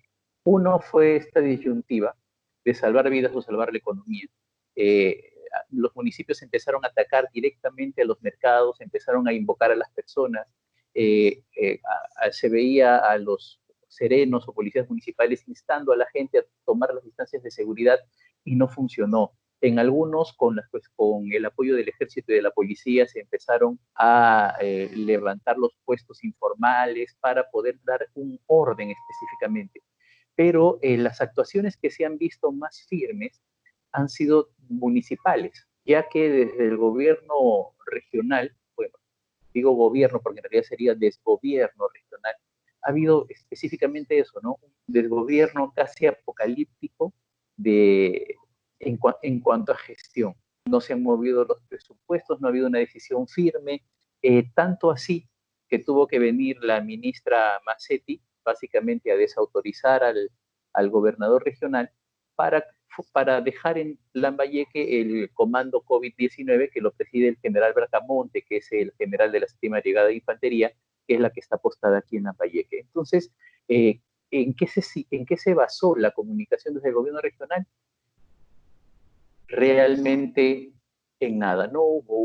Uno fue esta disyuntiva de salvar vidas o salvar la economía. Los municipios empezaron a atacar directamente a los mercados, empezaron a invocar a las personas, se veía a los serenos o policías municipales instando a la gente a tomar las distancias de seguridad y no funcionó. En algunos, con el apoyo del ejército y de la policía, se empezaron a levantar los puestos informales para poder dar un orden específicamente. Pero las actuaciones que se han visto más firmes han sido municipales, ya que desde el gobierno regional, bueno, digo gobierno porque en realidad sería desgobierno regional, ha habido específicamente eso, ¿no? Un desgobierno casi apocalíptico en cuanto a gestión. No se han movido los presupuestos, no ha habido una decisión firme, tanto así que tuvo que venir la ministra Massetti básicamente a desautorizar al gobernador regional para dejar en Lambayeque el comando COVID-19 que lo preside el general Bracamonte, que es el general de la 7ª Brigada de Infantería, que es la que está postada aquí en Lambayeque. Entonces, ¿en qué se basó la comunicación desde el gobierno regional? Realmente en nada. No hubo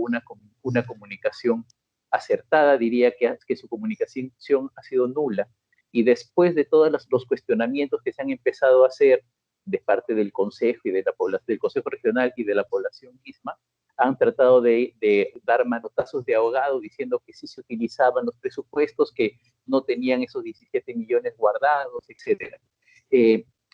una comunicación acertada, diría que su comunicación ha sido nula. Y después de todos los cuestionamientos que se han empezado a hacer de parte del Consejo y del Consejo Regional y de la población misma, han tratado de dar manotazos de ahogado diciendo que sí se utilizaban los presupuestos, que no tenían esos 17 millones guardados, etc.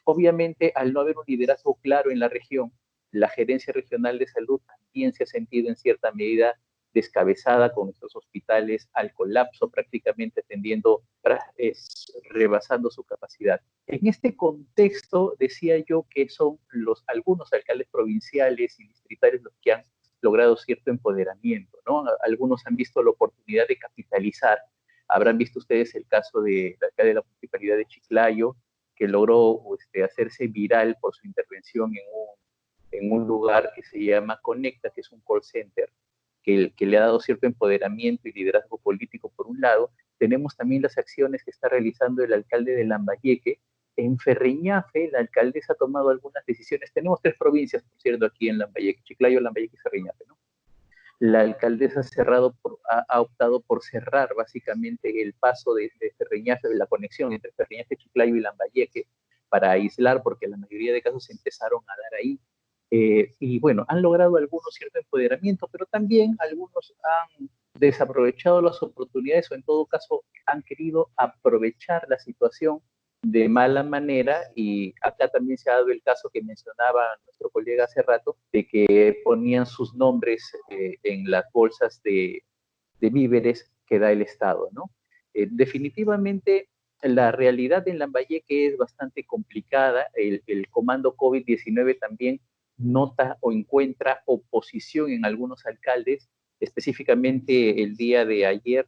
Obviamente, al no haber un liderazgo claro en la región, la Gerencia Regional de Salud también se ha sentido en cierta medida descabezada con nuestros hospitales al colapso, prácticamente rebasando su capacidad. En este contexto, decía yo que son algunos alcaldes provinciales y distritales los que han logrado cierto empoderamiento, ¿no? Algunos han visto la oportunidad de capitalizar. Habrán visto ustedes el caso del alcalde de la Municipalidad de Chiclayo, que logró hacerse viral por su intervención en un lugar que se llama Conecta, que es un call center, que le ha dado cierto empoderamiento y liderazgo político por un lado. Tenemos también las acciones que está realizando el alcalde de Lambayeque. En Ferreñafe, la alcaldesa ha tomado algunas decisiones. Tenemos 3 provincias, por cierto, aquí en Lambayeque: Chiclayo, Lambayeque y Ferreñafe, ¿no? La alcaldesa ha optado por cerrar básicamente el paso de Ferreñafe, de la conexión entre Ferreñafe, Chiclayo y Lambayeque, para aislar, porque la mayoría de casos se empezaron a dar ahí. Y bueno, han logrado algunos cierto empoderamiento, pero también algunos han desaprovechado las oportunidades o en todo caso han querido aprovechar la situación de mala manera. Y acá también se ha dado el caso que mencionaba nuestro colega hace rato, de que ponían sus nombres en las bolsas de víveres que da el Estado, ¿no? Definitivamente la realidad en Lambayeque es bastante complicada. El comando COVID-19 también nota o encuentra oposición en algunos alcaldes, específicamente el día de ayer,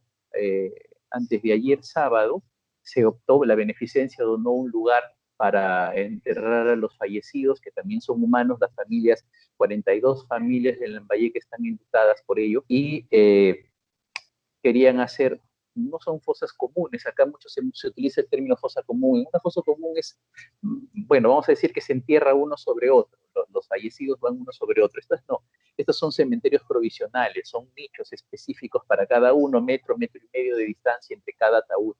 antes de ayer sábado, la beneficencia donó un lugar para enterrar a los fallecidos, que también son humanos. Las familias, 42 familias de Lambayeque están enlutadas por ello, y querían hacer, no son fosas comunes, acá mucho se utiliza el término fosa común. Una fosa común es, bueno, vamos a decir que se entierra uno sobre otro, los fallecidos van uno sobre otro. Estas no, estos son cementerios provisionales, son nichos específicos para cada uno, metro y medio de distancia entre cada ataúd,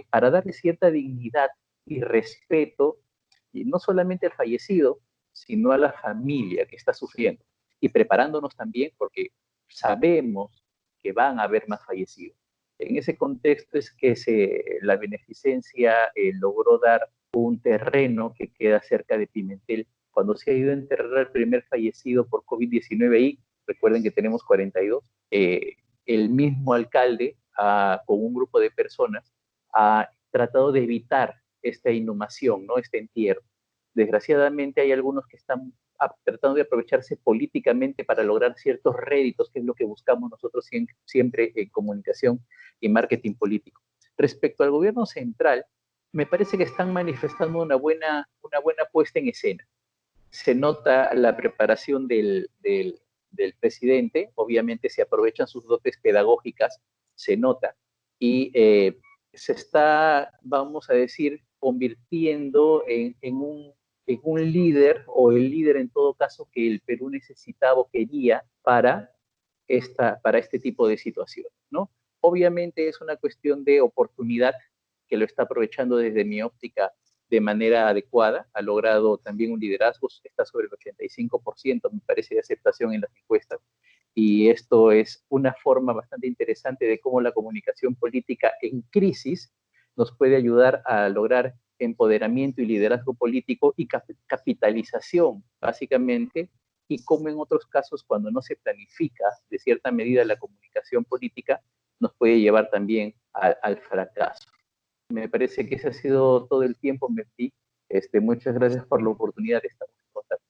para darle cierta dignidad y respeto, y no solamente al fallecido, sino a la familia que está sufriendo, y preparándonos también porque sabemos que van a haber más fallecidos. En ese contexto es que la beneficencia logró dar un terreno que queda cerca de Pimentel. Cuando se ha ido a enterrar al primer fallecido por COVID-19 ahí, recuerden que tenemos 42, el mismo alcalde, con un grupo de personas, ha tratado de evitar esta inhumación, ¿no? Este entierro. Desgraciadamente hay algunos que están tratando de aprovecharse políticamente para lograr ciertos réditos, que es lo que buscamos nosotros siempre en comunicación y marketing político. Respecto al gobierno central, me parece que están manifestando una buena puesta en escena. Se nota la preparación del presidente, obviamente se aprovechan sus dotes pedagógicas, se nota, y se está, vamos a decir, convirtiendo en un líder, o el líder en todo caso que el Perú necesitaba o quería para este tipo de situaciones, ¿no? Obviamente es una cuestión de oportunidad que lo está aprovechando desde mi óptica de manera adecuada, ha logrado también un liderazgo, está sobre el 85%, me parece, de aceptación en las encuestas, y esto es una forma bastante interesante de cómo la comunicación política en crisis nos puede ayudar a lograr empoderamiento y liderazgo político y capitalización, básicamente, y como en otros casos, cuando no se planifica de cierta medida la comunicación política, nos puede llevar también al fracaso. Me parece que ese ha sido todo el tiempo, Mepti. Muchas gracias por la oportunidad de estar en contacto.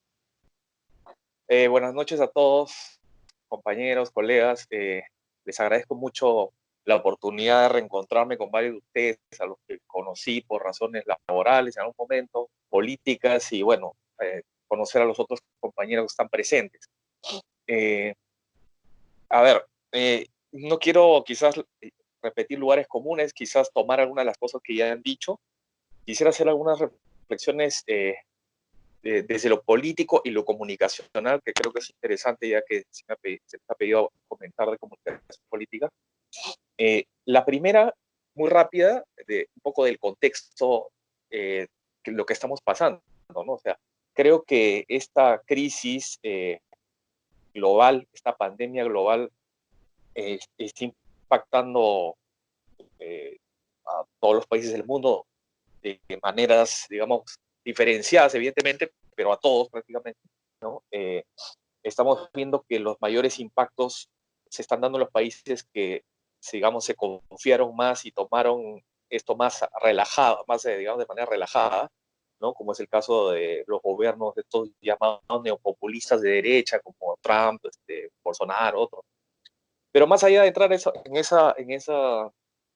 Buenas noches a todos, compañeros, colegas. Les agradezco mucho la oportunidad de reencontrarme con varios de ustedes, a los que conocí por razones laborales en algún momento, políticas, y bueno, conocer a los otros compañeros que están presentes. A ver, no quiero quizás repetir lugares comunes, quizás tomar algunas de las cosas que ya han dicho. Quisiera hacer algunas reflexiones desde lo político y lo comunicacional, que creo que es interesante, ya que se me ha pedido comentar de comunicación política. La primera, muy rápida, un poco del contexto, lo que estamos pasando, ¿no? O sea, creo que esta crisis global, esta pandemia global, está impactando a todos los países del mundo de maneras, digamos, diferenciadas, evidentemente, pero a todos prácticamente, ¿no? Estamos viendo que los mayores impactos se están dando en los países que, digamos, se confiaron más y tomaron esto más relajado, más, digamos, de manera relajada, ¿no? Como es el caso de los gobiernos de estos llamados neopopulistas de derecha, como Trump, Bolsonaro, otros. Pero más allá de entrar en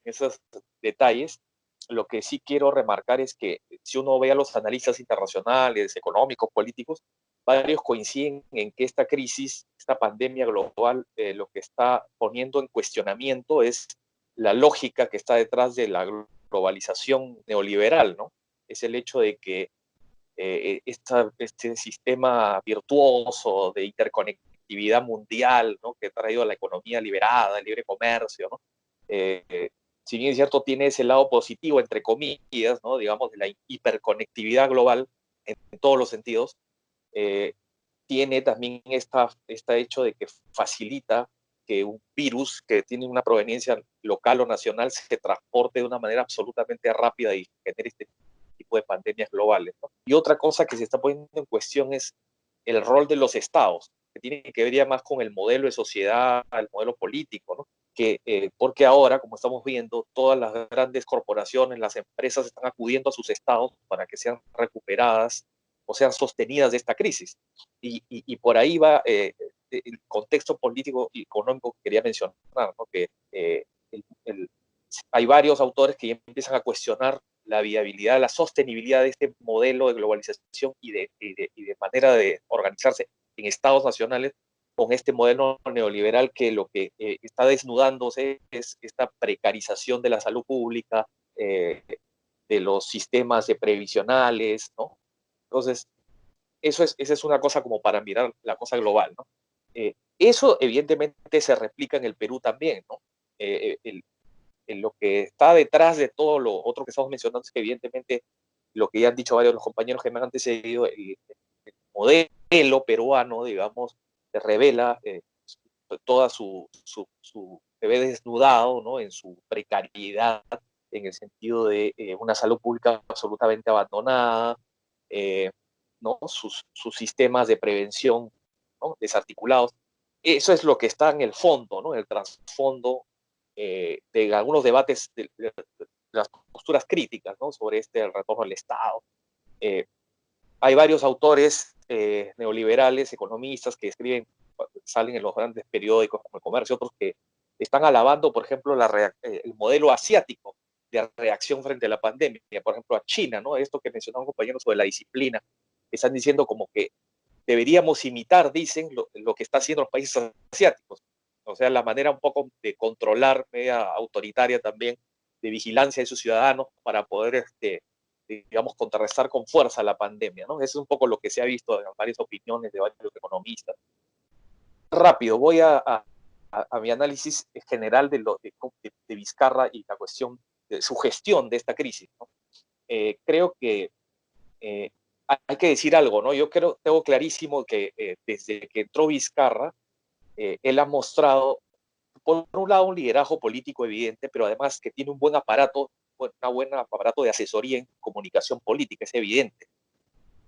esos detalles, lo que sí quiero remarcar es que si uno ve a los analistas internacionales, económicos, políticos, varios coinciden en que esta crisis, esta pandemia global, lo que está poniendo en cuestionamiento es la lógica que está detrás de la globalización neoliberal, ¿no? Es el hecho de que este sistema virtuoso de interconectividad mundial, ¿no? Que ha traído a la economía liberada, el libre comercio, ¿no? Si bien es cierto, tiene ese lado positivo, entre comillas, ¿no? Digamos, de la hiperconectividad global en todos los sentidos, tiene también este hecho de que facilita que un virus que tiene una proveniencia local o nacional se transporte de una manera absolutamente rápida y genere este tipo de pandemias globales, ¿no? Y otra cosa que se está poniendo en cuestión es el rol de los estados, que tiene que ver ya más con el modelo de sociedad, el modelo político, ¿no? Porque ahora, como estamos viendo, todas las grandes corporaciones, las empresas están acudiendo a sus estados para que sean recuperadas o sean sostenidas de esta crisis. Y por ahí va el contexto político y económico que quería mencionar, ¿no? Que hay varios autores que ya empiezan a cuestionar la viabilidad, la sostenibilidad de este modelo de globalización y de manera de organizarse en estados nacionales, con este modelo neoliberal que lo que está desnudándose es esta precarización de la salud pública, de los sistemas de previsionales, ¿no? Entonces, esa es una cosa como para mirar la cosa global, ¿no? Eso evidentemente se replica en el Perú también, ¿no? Lo que está detrás de todo lo otro que estamos mencionando es que evidentemente lo que ya han dicho varios de los compañeros que me han antecedido, el modelo peruano, digamos, revela toda se ve desnudado, ¿no? En su precariedad, en el sentido de una salud pública absolutamente abandonada, ¿no? Sus sistemas de prevención, ¿no? Desarticulados. Eso es lo que está en el fondo, ¿no? En el trasfondo de algunos debates de las posturas críticas, ¿no? Sobre el retorno al Estado. Hay varios autores neoliberales, economistas, que escriben, salen en los grandes periódicos como El Comercio, otros que están alabando, por ejemplo, el modelo asiático de reacción frente a la pandemia, por ejemplo, a China, ¿no? Esto que mencionaban compañeros sobre la disciplina, están diciendo como que deberíamos imitar, dicen, lo que está haciendo los países asiáticos. O sea, la manera un poco de controlar, media autoritaria también, de vigilancia de sus ciudadanos para poder, digamos, contrarrestar con fuerza la pandemia, ¿no? Eso es un poco lo que se ha visto en varias opiniones de varios economistas. Rápido, voy a mi análisis general de Vizcarra y la cuestión de su gestión de esta crisis, ¿no? Creo que hay que decir algo, ¿no? Yo tengo clarísimo que desde que entró Vizcarra, él ha mostrado, por un lado, un liderazgo político evidente, pero además que tiene un buen aparato, un buen aparato de asesoría en comunicación política, es evidente.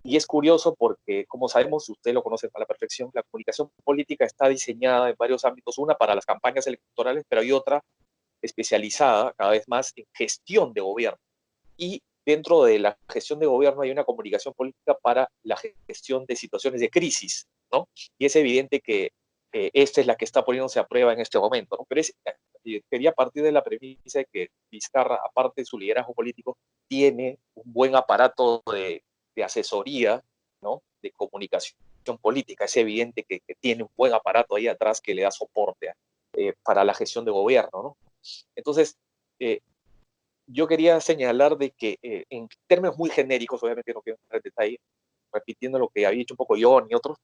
Y es curioso porque, como sabemos, usted lo conoce a la perfección, la comunicación política está diseñada en varios ámbitos, una para las campañas electorales, pero hay otra especializada cada vez más en gestión de gobierno. Y dentro de la gestión de gobierno hay una comunicación política para la gestión de situaciones de crisis, ¿no? Y es evidente que esta es la que está poniéndose a prueba en este momento, ¿no? Pero quería partir de la premisa de que Vizcarra, aparte de su liderazgo político, tiene un buen aparato de asesoría, ¿no? De comunicación política. Es evidente que tiene un buen aparato ahí atrás que le da soporte para la gestión de gobierno, ¿no? Entonces, yo quería señalar de que en términos muy genéricos, obviamente no quiero entrar en detalle, repitiendo lo que había dicho un poco yo y otros,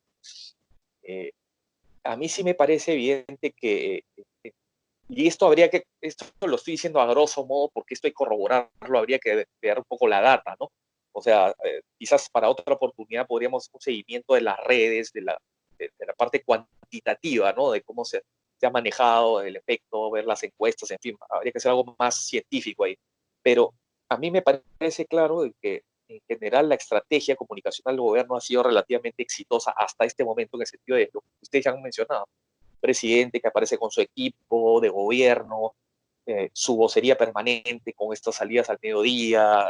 a mí sí me parece evidente que, y esto lo estoy diciendo a grosso modo porque esto hay que corroborarlo, habría que ver un poco la data, ¿no? O sea, quizás para otra oportunidad podríamos hacer un seguimiento de las redes, de la parte cuantitativa, ¿no? De cómo se ha manejado el efecto, ver las encuestas, en fin, habría que hacer algo más científico ahí. Pero a mí me parece claro de que en general la estrategia comunicacional del gobierno ha sido relativamente exitosa hasta este momento en el sentido de lo que ustedes ya han mencionado. Presidente que aparece con su equipo de gobierno, su vocería permanente con estas salidas al mediodía,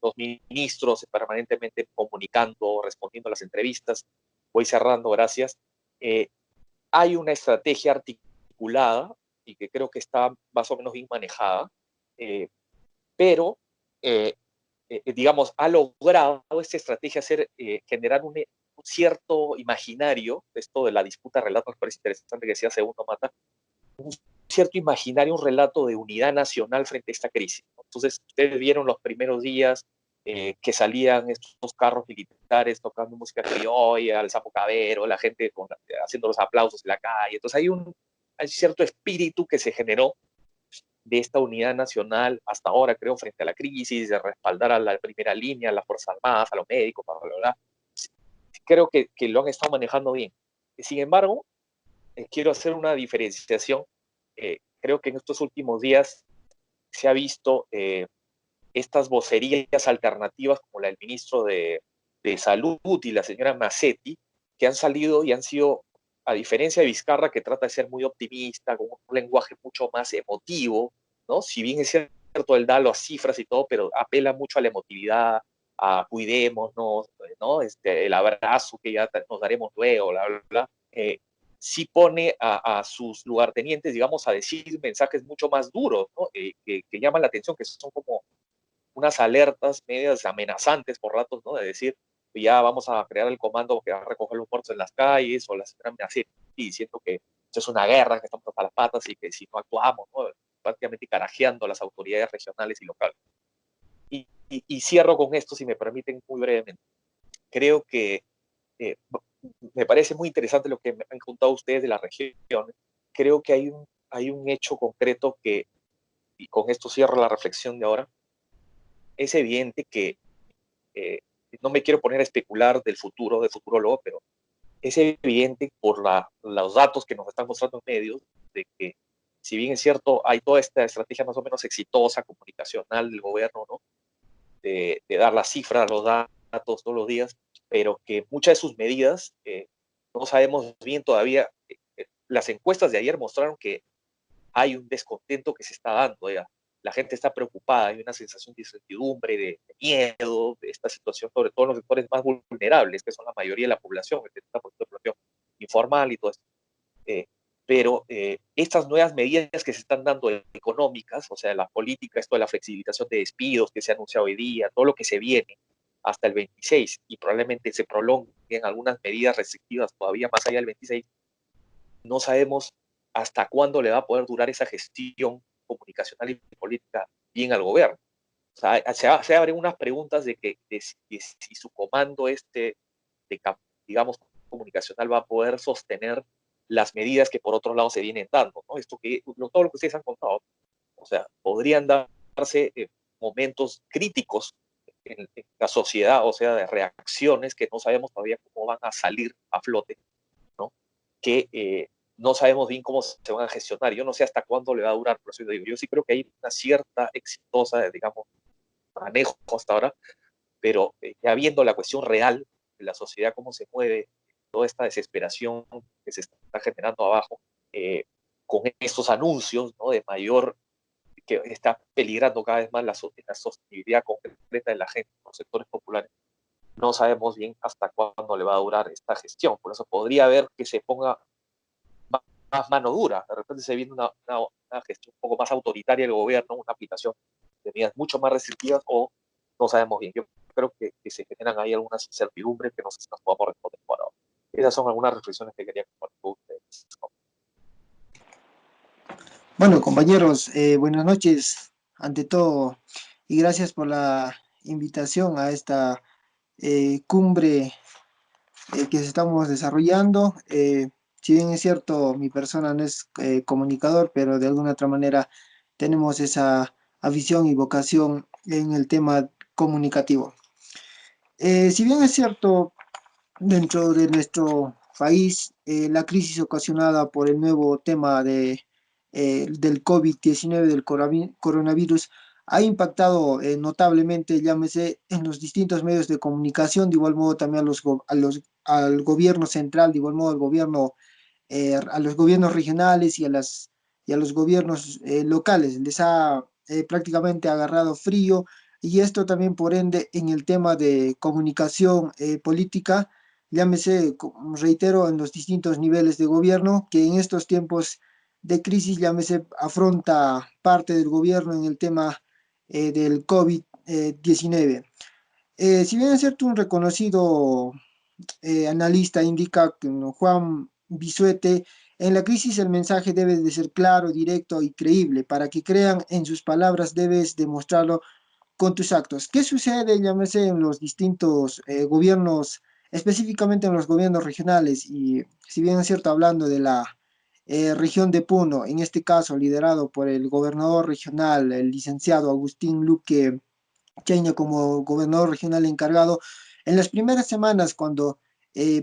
los ministros permanentemente comunicando, respondiendo a las entrevistas. Voy cerrando, gracias. Hay una estrategia articulada y que creo que está más o menos bien manejada, pero, digamos, ha logrado esta estrategia generar un cierto imaginario, esto de la disputa de relatos, me parece interesante que decía Segundo Mata, un cierto imaginario, un relato de unidad nacional frente a esta crisis, ¿no? Entonces, ustedes vieron los primeros días que salían estos carros militares tocando música criolla, el Sapo Cabero, la gente haciendo los aplausos en la calle. Entonces, hay cierto espíritu que se generó de esta unidad nacional hasta ahora, creo, frente a la crisis, de respaldar a la primera línea, a las Fuerzas Armadas, a los médicos, bla, bla, bla. Creo que lo han estado manejando bien. Sin embargo, quiero hacer una diferenciación. Creo que en estos últimos días se ha visto estas vocerías alternativas como la del ministro de Salud y la señora Massetti, que han salido y han sido, a diferencia de Vizcarra, que trata de ser muy optimista, con un lenguaje mucho más emotivo, ¿no? Si bien es cierto, él da las cifras y todo, pero apela mucho a la emotividad, a cuidémonos, ¿no? El abrazo que ya nos daremos luego, bla, bla, bla. Sí pone a sus lugartenientes, digamos, a decir mensajes mucho más duros, ¿no? Que llaman la atención, que son como unas alertas medias amenazantes por ratos, ¿no? De decir, ya vamos a crear el comando que va a recoger los muertos en las calles, o las así. y diciendo que esto es una guerra, que estamos hasta las patas y que si no actuamos, ¿no? Prácticamente carajeando a las autoridades regionales y locales. Y cierro con esto, si me permiten, muy brevemente. Creo que me parece muy interesante lo que me han contado ustedes de la región. Creo que hay un hecho concreto que, y con esto cierro la reflexión de ahora, es evidente que no me quiero poner a especular del futuro, de futurólogo, pero es evidente por los datos que nos están mostrando en medios de que, si bien es cierto, hay toda esta estrategia más o menos exitosa, comunicacional del gobierno, ¿no? De dar las cifras, los datos todos los días, pero que muchas de sus medidas no sabemos bien todavía. Las encuestas de ayer mostraron que hay un descontento que se está dando. La gente está preocupada, hay una sensación de incertidumbre, de miedo, de esta situación, sobre todo en los sectores más vulnerables, que son la mayoría de la población, el 70% de la población informal y todo esto. Pero estas nuevas medidas que se están dando económicas, o sea, la política, esto de la flexibilización de despidos que se ha anunciado hoy día, todo lo que se viene hasta el 26 y probablemente se prolonguen algunas medidas restrictivas todavía más allá del 26, no sabemos hasta cuándo le va a poder durar esa gestión comunicacional y política bien al gobierno. O sea, se abren unas preguntas de si su comando digamos, comunicacional va a poder sostener las medidas que por otro lado se vienen dando, ¿no? Todo lo que ustedes han contado. O sea, podrían darse momentos críticos en la sociedad, o sea, de reacciones que no sabemos todavía cómo van a salir a flote, ¿no? Que no sabemos bien cómo se van a gestionar. Yo no sé hasta cuándo le va a durar, por eso digo, yo sí creo que hay una cierta exitosa, digamos, manejo hasta ahora, pero ya viendo la cuestión real de la sociedad, cómo se mueve, toda esta desesperación que se está generando abajo, con estos anuncios, ¿no? De mayor, que está peligrando cada vez más la sostenibilidad concreta de la gente, los sectores populares. No sabemos bien hasta cuándo le va a durar esta gestión, por eso podría haber que se ponga más mano dura, de repente se viene una gestión un poco más autoritaria del gobierno, una aplicación de medidas mucho más restrictivas, o no sabemos bien. Yo creo que se generan ahí algunas incertidumbres que no sé si nos podemos responder por ahora. Esas son algunas reflexiones que quería compartir con ustedes. Bueno, compañeros, buenas noches ante todo y gracias por la invitación a esta cumbre que estamos desarrollando. Si bien es cierto, mi persona no es comunicador, pero de alguna otra manera tenemos esa afición y vocación en el tema comunicativo. Si bien es cierto, dentro de nuestro país, la crisis ocasionada por el nuevo tema del COVID-19, del coronavirus, ha impactado notablemente, llámese, en los distintos medios de comunicación, de igual modo también al gobierno central, de igual modo a los gobiernos regionales y a los gobiernos locales. Les ha prácticamente agarrado frío, y esto también por ende en el tema de comunicación política, llámese, reitero, en los distintos niveles de gobierno, que en estos tiempos de crisis, llámese, afronta parte del gobierno en el tema del COVID-19. Si bien es cierto, un reconocido analista indica que Juan Bisuete, en la crisis el mensaje debe de ser claro, directo y creíble. Para que crean en sus palabras debes demostrarlo con tus actos. ¿Qué sucede, llámese, en los distintos gobiernos, específicamente en los gobiernos regionales? Y si bien es cierto, hablando de la región de Puno, en este caso liderado por el gobernador regional, el licenciado Agustín Luque Cheña, como gobernador regional encargado, en las primeras semanas cuando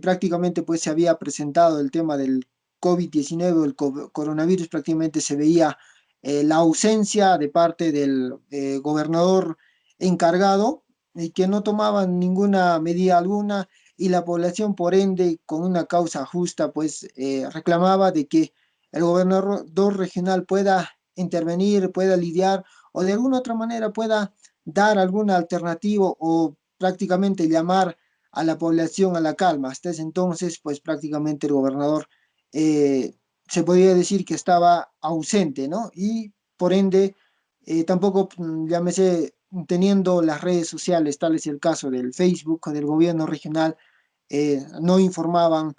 prácticamente pues se había presentado el tema del COVID-19, el coronavirus, prácticamente se veía la ausencia de parte del gobernador encargado, y que no tomaban ninguna medida alguna, y la población por ende con una causa justa pues reclamaba de que el gobernador regional pueda intervenir, pueda lidiar o de alguna otra manera pueda dar alguna alternativa o prácticamente llamar a la población a la calma. Hasta ese entonces, pues prácticamente el gobernador se podría decir que estaba ausente, ¿no? Y por ende, tampoco, llámese, teniendo las redes sociales, tal es el caso del Facebook, del gobierno regional, no informaban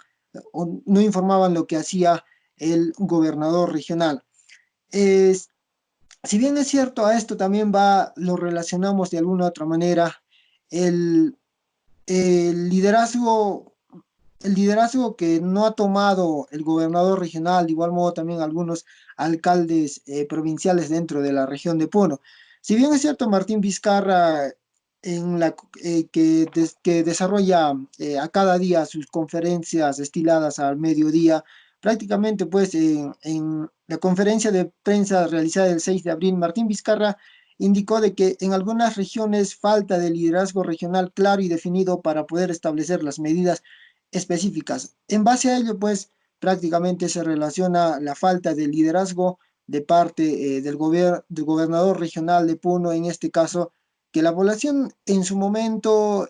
no informaban lo que hacía el gobernador regional. Si bien es cierto, a esto también lo relacionamos de alguna u otra manera, el, el liderazgo, el liderazgo que no ha tomado el gobernador regional, de igual modo también algunos alcaldes provinciales dentro de la región de Puno. Si bien es cierto, Martín Vizcarra que desarrolla a cada día sus conferencias estiladas al mediodía, prácticamente pues en la conferencia de prensa realizada el 6 de abril, Martín Vizcarra indicó de que en algunas regiones falta de liderazgo regional claro y definido para poder establecer las medidas específicas. En base a ello, pues prácticamente se relaciona la falta de liderazgo de parte del gobernador regional de Puno, en este caso, que la población en su momento,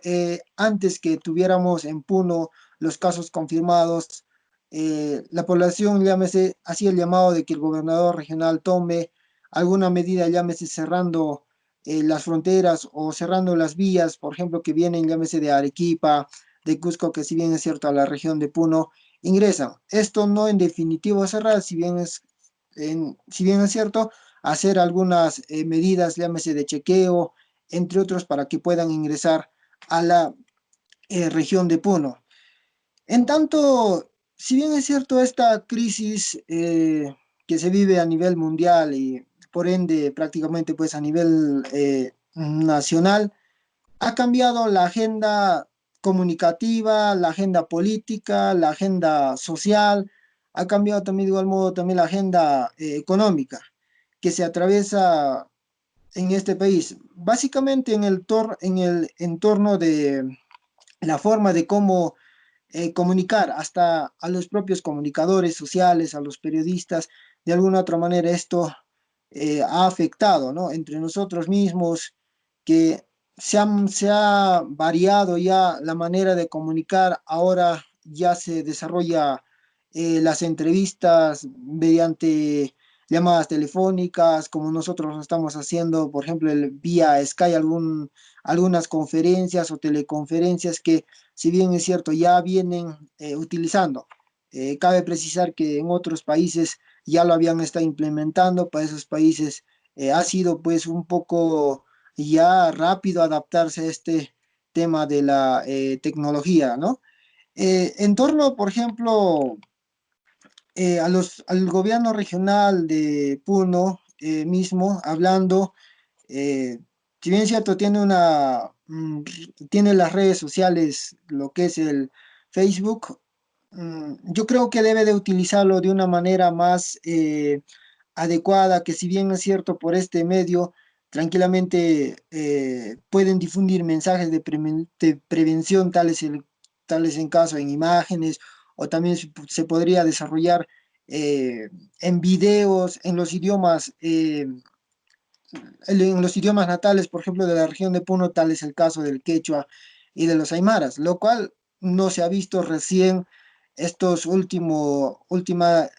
antes que tuviéramos en Puno los casos confirmados, la población, llámese, hacía el llamado de que el gobernador regional tome alguna medida, llámese cerrando las fronteras o cerrando las vías, por ejemplo, que vienen, llámese de Arequipa, de Cusco, que si bien es cierto a la región de Puno, ingresan. Esto no en definitivo cerrar, si bien es cierto, hacer algunas medidas, llámese de chequeo, entre otros, para que puedan ingresar a la región de Puno. En tanto, si bien es cierto, esta crisis que se vive a nivel mundial y por ende prácticamente pues a nivel nacional, ha cambiado la agenda comunicativa, la agenda política, la agenda social, ha cambiado también de igual modo también la agenda económica que se atraviesa en este país. Básicamente en el entorno de la forma de cómo comunicar hasta a los propios comunicadores sociales, a los periodistas, de alguna u otra manera esto ha afectado, ¿no? Entre nosotros mismos, que se ha variado ya la manera de comunicar, ahora ya se desarrolla las entrevistas mediante llamadas telefónicas, como nosotros lo estamos haciendo, por ejemplo, vía Skype, algunas conferencias o teleconferencias que, si bien es cierto, ya vienen utilizando. Cabe precisar que en otros países ya lo habían estado implementando. Para esos países ha sido pues un poco ya rápido adaptarse a este tema de la tecnología, ¿no? En torno, por ejemplo, al gobierno regional de Puno mismo, hablando, si bien es cierto, tiene las redes sociales, lo que es el Facebook, yo creo que debe de utilizarlo de una manera más adecuada, que si bien es cierto por este medio, tranquilamente pueden difundir mensajes de prevención, tales en caso en imágenes, o también se podría desarrollar en videos, en los idiomas natales, por ejemplo, de la región de Puno, tal es el caso del quechua y de los aymaras, lo cual no se ha visto recién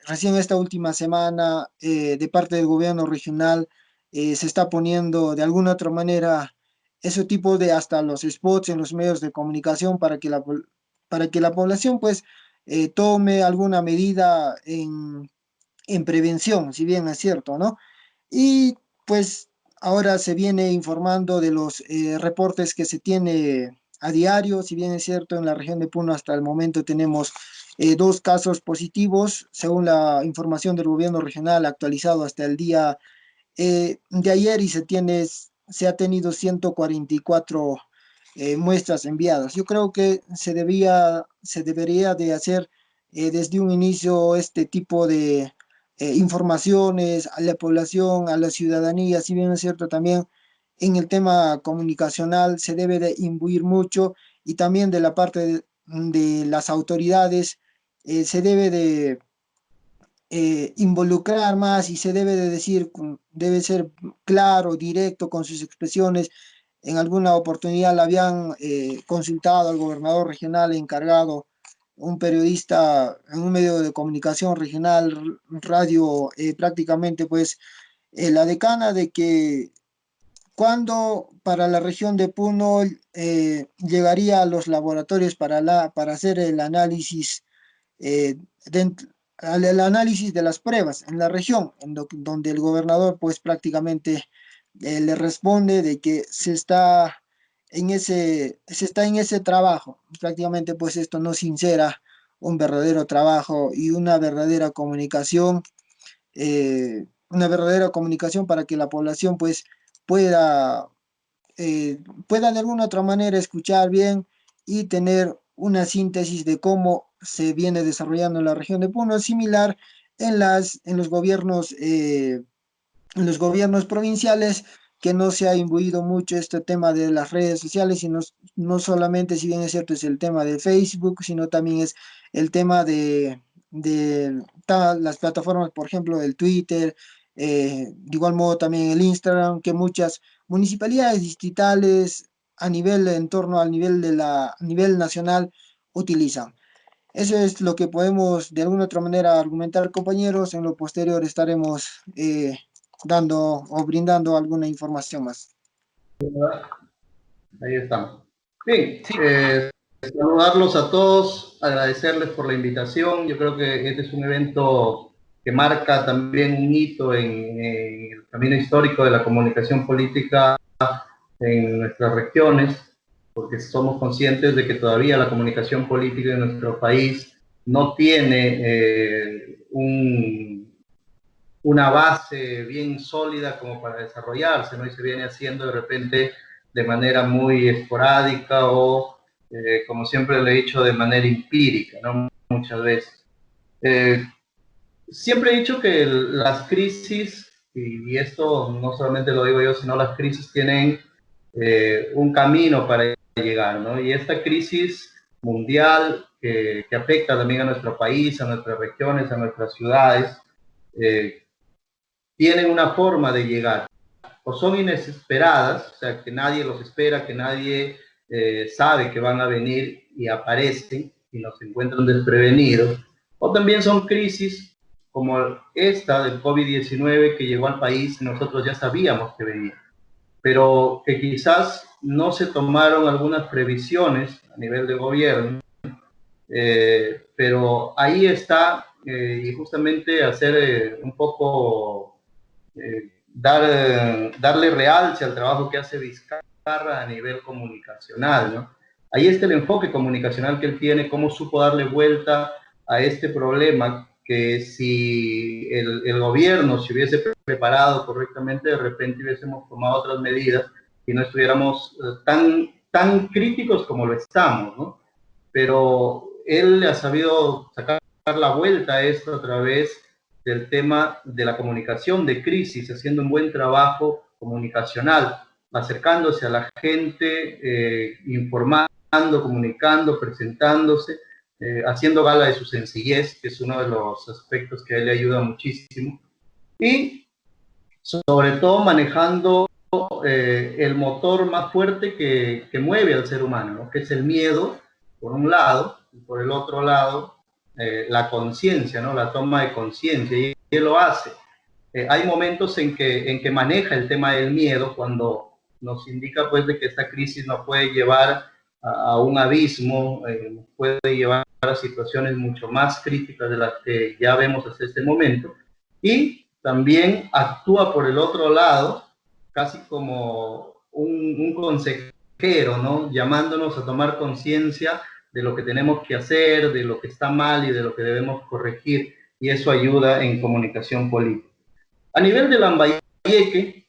recién esta última semana de parte del gobierno regional. Se está poniendo de alguna otra manera ese tipo de hasta los spots en los medios de comunicación para que la población pues tome alguna medida en prevención, si bien es cierto, ¿no? Y pues ahora se viene informando de los reportes que se tiene a diario. Si bien es cierto, en la región de Puno hasta el momento tenemos 2 casos positivos, según la información del gobierno regional actualizado hasta el día de ayer, y se ha tenido 144 muestras enviadas. Yo creo que se debería de hacer desde un inicio este tipo de informaciones a la población, a la ciudadanía. Si bien es cierto, también en el tema comunicacional se debe de imbuir mucho, y también de la parte de las autoridades se debe de involucrar más, y se debe de decir, debe ser claro, directo con sus expresiones. En alguna oportunidad le habían consultado al gobernador regional encargado, un periodista en un medio de comunicación regional, radio, prácticamente pues la decana, de que cuando para la región de Puno llegaría a los laboratorios para hacer el análisis al análisis de las pruebas en la región, donde el gobernador pues prácticamente le responde de que se está en ese trabajo. Prácticamente pues esto no sincera un verdadero trabajo y una verdadera comunicación para que la población pues pueda de alguna otra manera escuchar bien y tener una síntesis de cómo se viene desarrollando la región de Puno, similar en los gobiernos provinciales, que no se ha imbuido mucho este tema de las redes sociales, y no solamente, si bien es cierto, es el tema de Facebook, sino también es el tema de las plataformas, por ejemplo, del Twitter, de igual modo también el Instagram, que muchas municipalidades distritales en torno al a nivel nacional utilizan. Eso es lo que podemos de alguna otra manera argumentar, compañeros. En lo posterior estaremos dando o brindando alguna información más. Ahí estamos. Bien, saludarlos a todos, agradecerles por la invitación. Yo creo que este es un evento que marca también un hito en el camino histórico de la comunicación política en nuestras regiones, porque somos conscientes de que todavía la comunicación política en nuestro país no tiene una base bien sólida como para desarrollarse, ¿no? Y se viene haciendo de repente de manera muy esporádica o, como siempre le he dicho, de manera empírica, ¿no? Muchas veces. Siempre he dicho que las crisis, y esto no solamente lo digo yo, sino las crisis tienen un camino para llegar, ¿no? Y esta crisis mundial que afecta también a nuestro país, a nuestras regiones, a nuestras ciudades, tienen una forma de llegar. O son inesperadas, o sea, que nadie los espera, que nadie sabe que van a venir y aparecen y nos encuentran desprevenidos. O también son crisis como esta del COVID-19 que llegó al país y nosotros ya sabíamos que venía, pero que quizás no se tomaron algunas previsiones a nivel de gobierno, pero ahí está, y justamente hacer un poco, darle realce al trabajo que hace Vizcarra a nivel comunicacional, ¿no? Ahí está el enfoque comunicacional que él tiene, cómo supo darle vuelta a este problema, que si el gobierno se hubiese preparado correctamente, de repente hubiésemos tomado otras medidas y no estuviéramos tan críticos como lo estamos, ¿no? Pero él ha sabido sacar la vuelta a esto a través del tema de la comunicación de crisis, haciendo un buen trabajo comunicacional, acercándose a la gente, informando, comunicando, presentándose, haciendo gala de su sencillez, que es uno de los aspectos que a él le ayuda muchísimo, y sobre todo manejando el motor más fuerte que mueve al ser humano, ¿no? Que es el miedo, por un lado, y por el otro lado, la conciencia, ¿no? La toma de conciencia, y él lo hace. Hay momentos en que maneja el tema del miedo, cuando nos indica pues de que esta crisis nos puede llevar a un abismo, puede llevar a situaciones mucho más críticas de las que ya vemos hasta este momento, y también actúa por el otro lado, casi como un consejero, ¿no? Llamándonos a tomar conciencia de lo que tenemos que hacer, de lo que está mal y de lo que debemos corregir, y eso ayuda en comunicación política. A nivel de Lambayeque,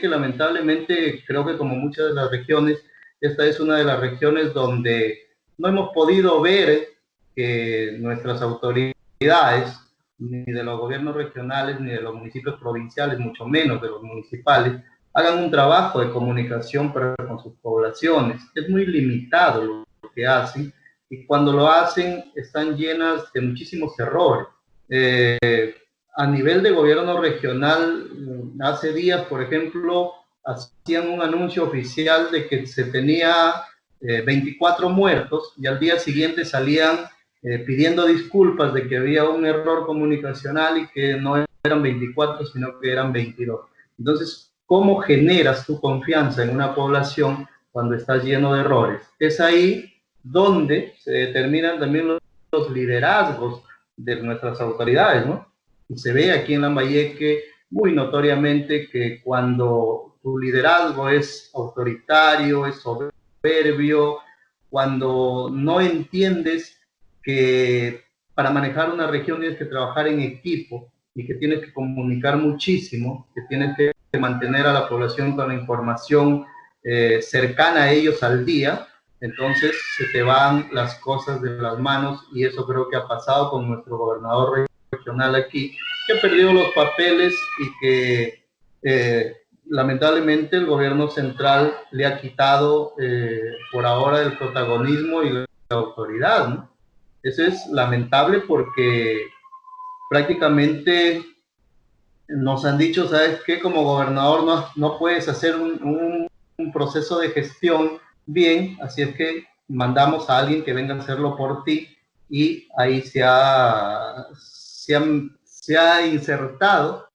lamentablemente, creo que como muchas de las regiones, esta es una de las regiones donde no hemos podido ver que nuestras autoridades, ni de los gobiernos regionales, ni de los municipios provinciales, mucho menos de los municipales, hagan un trabajo de comunicación con sus poblaciones. Es muy limitado lo que hacen, y cuando lo hacen están llenas de muchísimos errores. A nivel de gobierno regional, hace días, por ejemplo, hacían un anuncio oficial de que se tenía 24 muertos, y al día siguiente salían pidiendo disculpas de que había un error comunicacional y que no eran 24, sino que eran 22. Entonces, ¿cómo generas tu confianza en una población cuando estás lleno de errores? Es ahí donde se determinan también los liderazgos de nuestras autoridades, ¿no? Y se ve aquí en Lambayeque muy notoriamente que cuando tu liderazgo es autoritario, es soberbio, cuando no entiendes que para manejar una región tienes que trabajar en equipo y que tienes que comunicar muchísimo, que tienes que mantener a la población con la información cercana a ellos al día, entonces se te van las cosas de las manos, y eso creo que ha pasado con nuestro gobernador regional aquí, que ha perdido los papeles y que lamentablemente el gobierno central le ha quitado por ahora el protagonismo y la autoridad, ¿no? Eso es lamentable porque prácticamente nos han dicho, ¿sabes qué? Como gobernador no puedes hacer un proceso de gestión bien, así es que mandamos a alguien que venga a hacerlo por ti, y ahí se ha insertado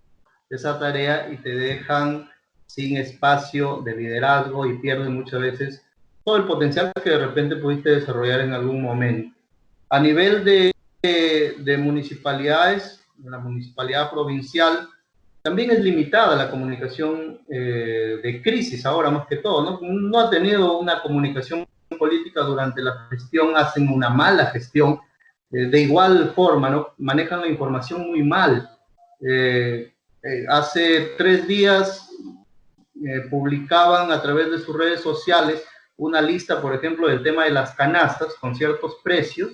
esa tarea y te dejan sin espacio de liderazgo y pierden muchas veces todo el potencial que de repente pudiste desarrollar en algún momento. A nivel de municipalidades, la municipalidad provincial, también es limitada la comunicación de crisis ahora más que todo, ¿no? No ha tenido una comunicación política durante la gestión, hacen una mala gestión, de igual forma, ¿no? Manejan la información muy mal. Hace 3 días publicaban a través de sus redes sociales una lista, por ejemplo, del tema de las canastas con ciertos precios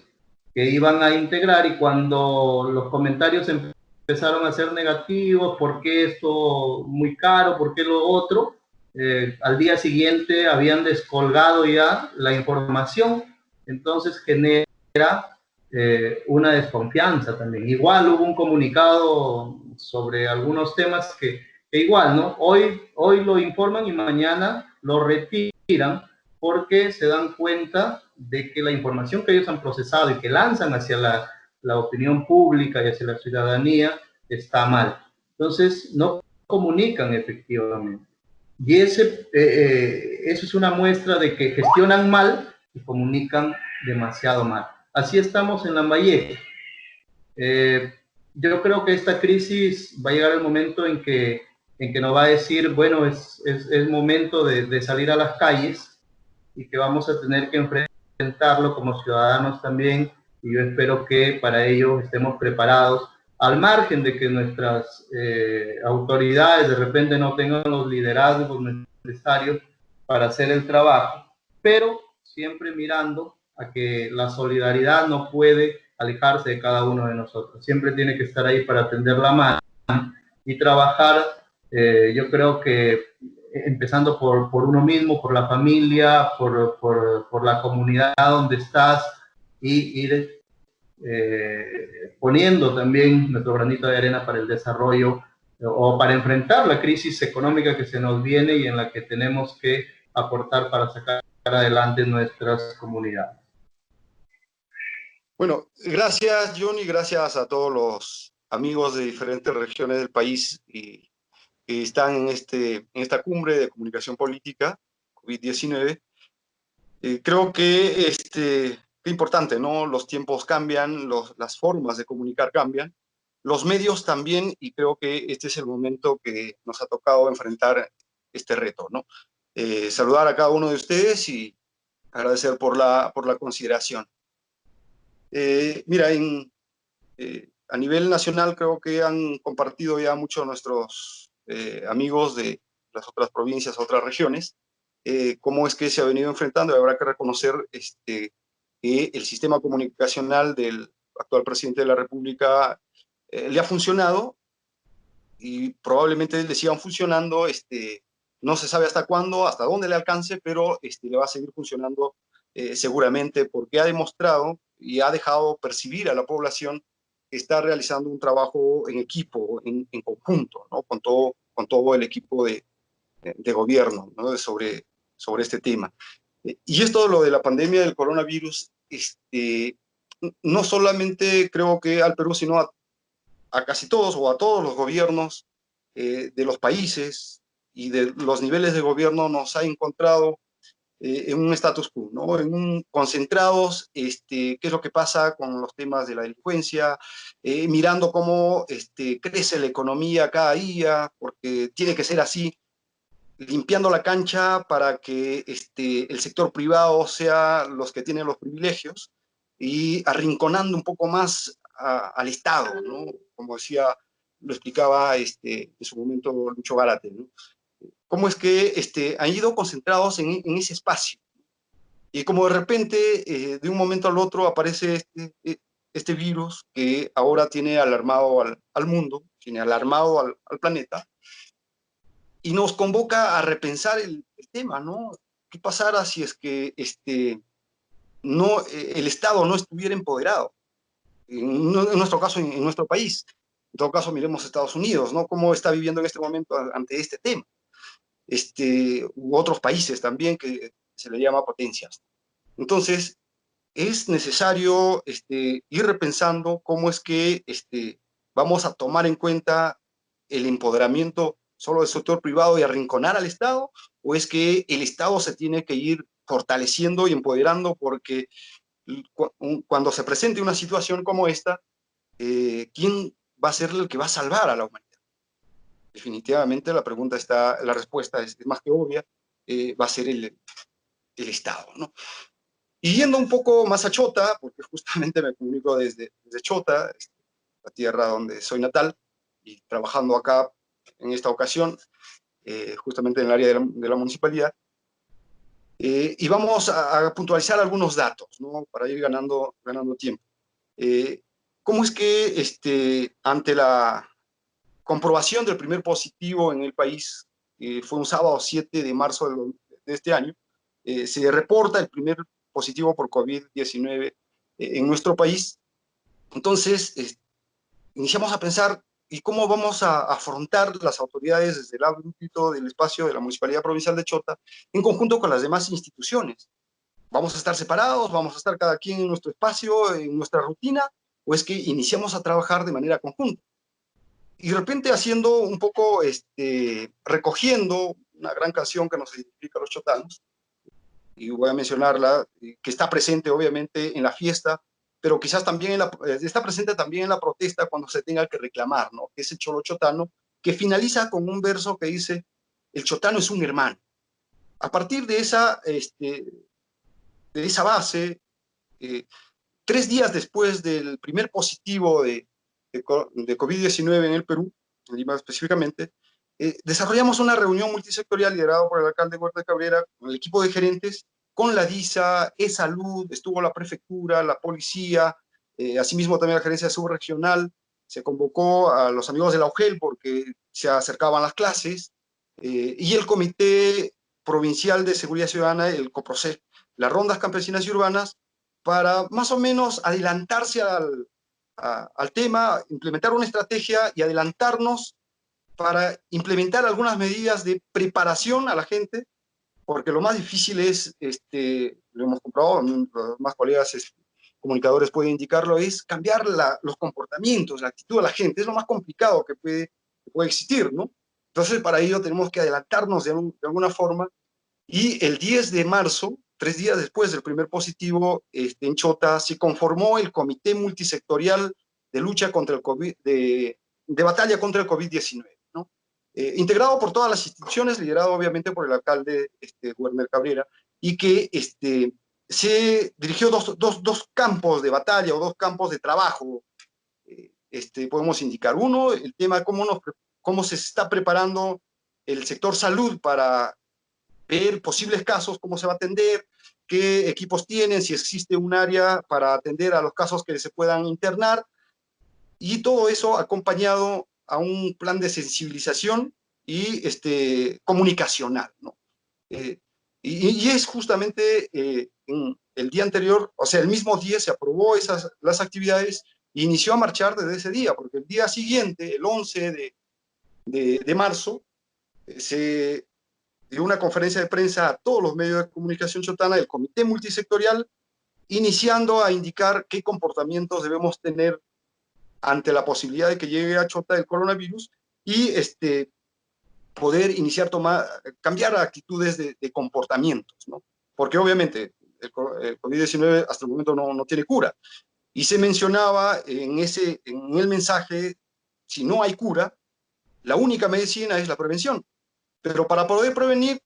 que iban a integrar, y cuando los comentarios empezaron a ser negativos, ¿por qué esto muy caro? ¿Por qué lo otro? Al día siguiente habían descolgado ya la información, entonces genera una desconfianza también. Igual hubo un comunicado sobre algunos temas que igual, ¿no? Hoy lo informan y mañana lo retiran porque se dan cuenta de que la información que ellos han procesado y que lanzan hacia la opinión pública y hacia la ciudadanía está mal. Entonces, no comunican efectivamente. Y eso es una muestra de que gestionan mal y comunican demasiado mal. Así estamos en Lambayeque. Yo creo que esta crisis va a llegar el momento en que nos va a decir, bueno, es momento de salir a las calles, y que vamos a tener que enfrentarlo como ciudadanos también, y yo espero que para ello estemos preparados, al margen de que nuestras autoridades de repente no tengan los liderazgos necesarios para hacer el trabajo, pero siempre mirando a que la solidaridad no puede alejarse de cada uno de nosotros, siempre tiene que estar ahí para tender la mano y trabajar. Yo creo que empezando por uno mismo, por la familia, por la comunidad donde estás, y ir poniendo también nuestro granito de arena para el desarrollo o para enfrentar la crisis económica que se nos viene y en la que tenemos que aportar para sacar adelante nuestras comunidades. Bueno, gracias Johnny, gracias a todos los amigos de diferentes regiones del país y que están en esta cumbre de comunicación política COVID-19. Creo que es importante, ¿no? Los tiempos cambian, las formas de comunicar cambian, los medios también, y creo que este es el momento que nos ha tocado enfrentar este reto, ¿no? Saludar a cada uno de ustedes y agradecer por la consideración. Mira, a nivel nacional creo que han compartido ya mucho nuestros amigos de las otras provincias, otras regiones, cómo es que se ha venido enfrentando, y habrá que reconocer que el sistema comunicacional del actual presidente de la República le ha funcionado, y probablemente le sigan funcionando, no se sabe hasta cuándo, hasta dónde le alcance, pero le va a seguir funcionando seguramente, porque ha demostrado y ha dejado percibir a la población que está realizando un trabajo en equipo, en conjunto, ¿no? Con todo el equipo de gobierno, ¿no? sobre este tema. Y esto, lo de la pandemia del coronavirus, no solamente creo que al Perú, sino a casi todos o a todos los gobiernos de los países y de los niveles de gobierno nos ha encontrado en un status quo, ¿no? Concentrados, qué es lo que pasa con los temas de la delincuencia, mirando cómo crece la economía cada día, porque tiene que ser así, limpiando la cancha para que el sector privado sea los que tienen los privilegios y arrinconando un poco más al Estado, ¿no? Como decía, lo explicaba en su momento Lucho Gárate, ¿no? Cómo es que han ido concentrados en ese espacio. Y como de repente, de un momento al otro, aparece este virus que ahora tiene alarmado al mundo, tiene alarmado al planeta, y nos convoca a repensar el tema, ¿no? ¿Qué pasara si es que el Estado no estuviera empoderado? En nuestro caso, en nuestro país. En todo caso, miremos a Estados Unidos, ¿no? Cómo está viviendo en este momento ante este tema. U otros países también que se le llama potencias. Entonces, es necesario ir repensando cómo es que vamos a tomar en cuenta el empoderamiento solo del sector privado y arrinconar al Estado, o es que el Estado se tiene que ir fortaleciendo y empoderando, porque cuando se presente una situación como esta, ¿quién va a ser el que va a salvar a la humanidad? Definitivamente la respuesta es más que obvia, va a ser el Estado, ¿no? Y yendo un poco más a Chota, porque justamente me comunico desde Chota, la tierra donde soy natal, y trabajando acá en esta ocasión, justamente en el área de la municipalidad, y vamos a puntualizar algunos datos, ¿no? Para ir ganando tiempo. ¿Cómo es que ante la comprobación del primer positivo en el país, fue un sábado 7 de marzo de este año, se reporta el primer positivo por COVID-19 en nuestro país? Entonces, iniciamos a pensar, ¿y cómo vamos a afrontar las autoridades desde el ámbito del espacio de la Municipalidad Provincial de Chota en conjunto con las demás instituciones? ¿Vamos a estar separados? ¿Vamos a estar cada quien en nuestro espacio, en nuestra rutina? ¿O es que iniciamos a trabajar de manera conjunta? Y de repente haciendo un poco, recogiendo una gran canción que nos identifica a los chotanos, y voy a mencionarla, que está presente obviamente en la fiesta, pero quizás también está presente también en la protesta cuando se tenga que reclamar, ¿no? Que es el Cholo Chotano, que finaliza con un verso que dice: el chotano es un hermano. A partir de esa base, 3 días después del primer positivo de COVID-19 en el Perú, en Lima específicamente, desarrollamos una reunión multisectorial liderada por el alcalde Huerta Cabrera, con el equipo de gerentes, con la DISA, E-Salud, estuvo la prefectura, la policía, asimismo también la gerencia subregional. Se convocó a los amigos de la UGEL porque se acercaban las clases, y el Comité Provincial de Seguridad Ciudadana, el COPROCEP, las rondas campesinas y urbanas, para más o menos adelantarse al tema, implementar una estrategia y adelantarnos para implementar algunas medidas de preparación a la gente, porque lo más difícil es, lo hemos comprobado, los más colegas comunicadores pueden indicarlo, es cambiar los comportamientos, la actitud de la gente. Es lo más complicado que puede existir, ¿no? Entonces, para ello tenemos que adelantarnos de alguna forma, y el 10 de marzo, 3 días después del primer positivo en Chota, se conformó el Comité Multisectorial de Lucha contra el COVID, de batalla contra el COVID-19, ¿no? Integrado por todas las instituciones, liderado obviamente por el alcalde Werner Cabrera, y que se dirigió dos campos de batalla o 2 campos de trabajo. Podemos indicar uno, el tema de cómo se está preparando el sector salud para ver posibles casos, cómo se va a atender, qué equipos tienen, si existe un área para atender a los casos que se puedan internar, y todo eso acompañado a un plan de sensibilización y comunicacional, ¿no? Y es justamente el día anterior, o sea, el mismo día se aprobó las actividades e inició a marchar desde ese día, porque el día siguiente, el 11 de marzo, se dio una conferencia de prensa a todos los medios de comunicación chotana del Comité Multisectorial, iniciando a indicar qué comportamientos debemos tener ante la posibilidad de que llegue a Chota el coronavirus, y poder cambiar actitudes de comportamientos, ¿no? porque obviamente el COVID-19 hasta el momento no tiene cura. Y se mencionaba en el mensaje, si no hay cura, la única medicina es la prevención. Pero para poder prevenir,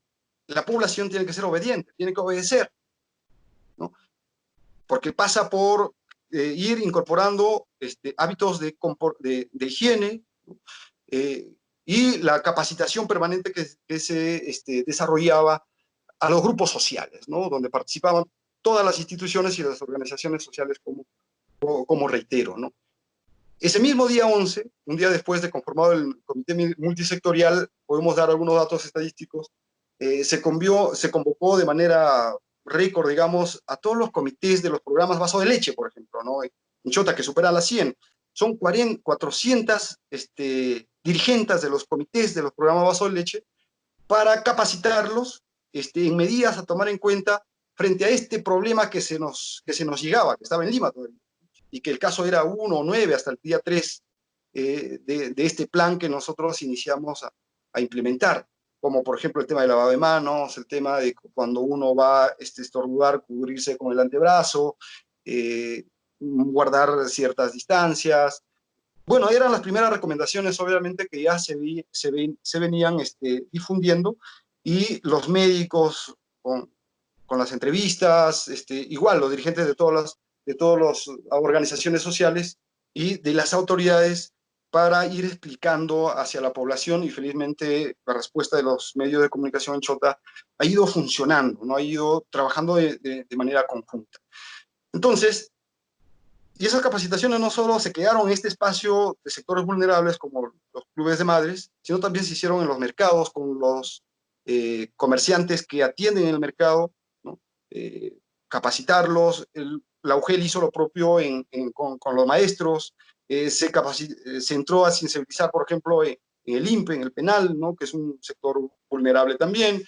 la población tiene que ser obediente, tiene que obedecer, ¿no? Porque pasa por ir incorporando hábitos de higiene, ¿no? Y la capacitación permanente que se desarrollaba a los grupos sociales, ¿no? Donde participaban todas las instituciones y las organizaciones sociales, como reitero, ¿no? Ese mismo día 11, un día después de conformado el comité multisectorial, podemos dar algunos datos estadísticos, se convocó de manera récord, digamos, a todos los comités de los programas Vaso de Leche, por ejemplo, ¿no? En Chota, que supera las 100. Son 400 dirigentes de los comités de los programas Vaso de Leche para capacitarlos en medidas a tomar en cuenta frente a este problema que se nos llegaba, que estaba en Lima todavía, y que el caso era 1 o 9 hasta el día 3 de este plan que nosotros iniciamos a implementar, como por ejemplo el tema del lavado de manos, el tema de cuando uno va a estornudar, cubrirse con el antebrazo, guardar ciertas distancias. Bueno, eran las primeras recomendaciones, obviamente, que ya se venían difundiendo, y los médicos con las entrevistas, igual los dirigentes de todas las organizaciones sociales y de las autoridades, para ir explicando hacia la población, y felizmente la respuesta de los medios de comunicación en Chota ha ido funcionando, ¿no? Ha ido trabajando de manera conjunta. Entonces, y esas capacitaciones no solo se quedaron en este espacio de sectores vulnerables como los clubes de madres, sino también se hicieron en los mercados con los comerciantes que atienden en el mercado, ¿no? Capacitarlos. La UGEL hizo lo propio con los maestros, se entró a sensibilizar, por ejemplo, en el INPE, en el penal, ¿no? Que es un sector vulnerable también,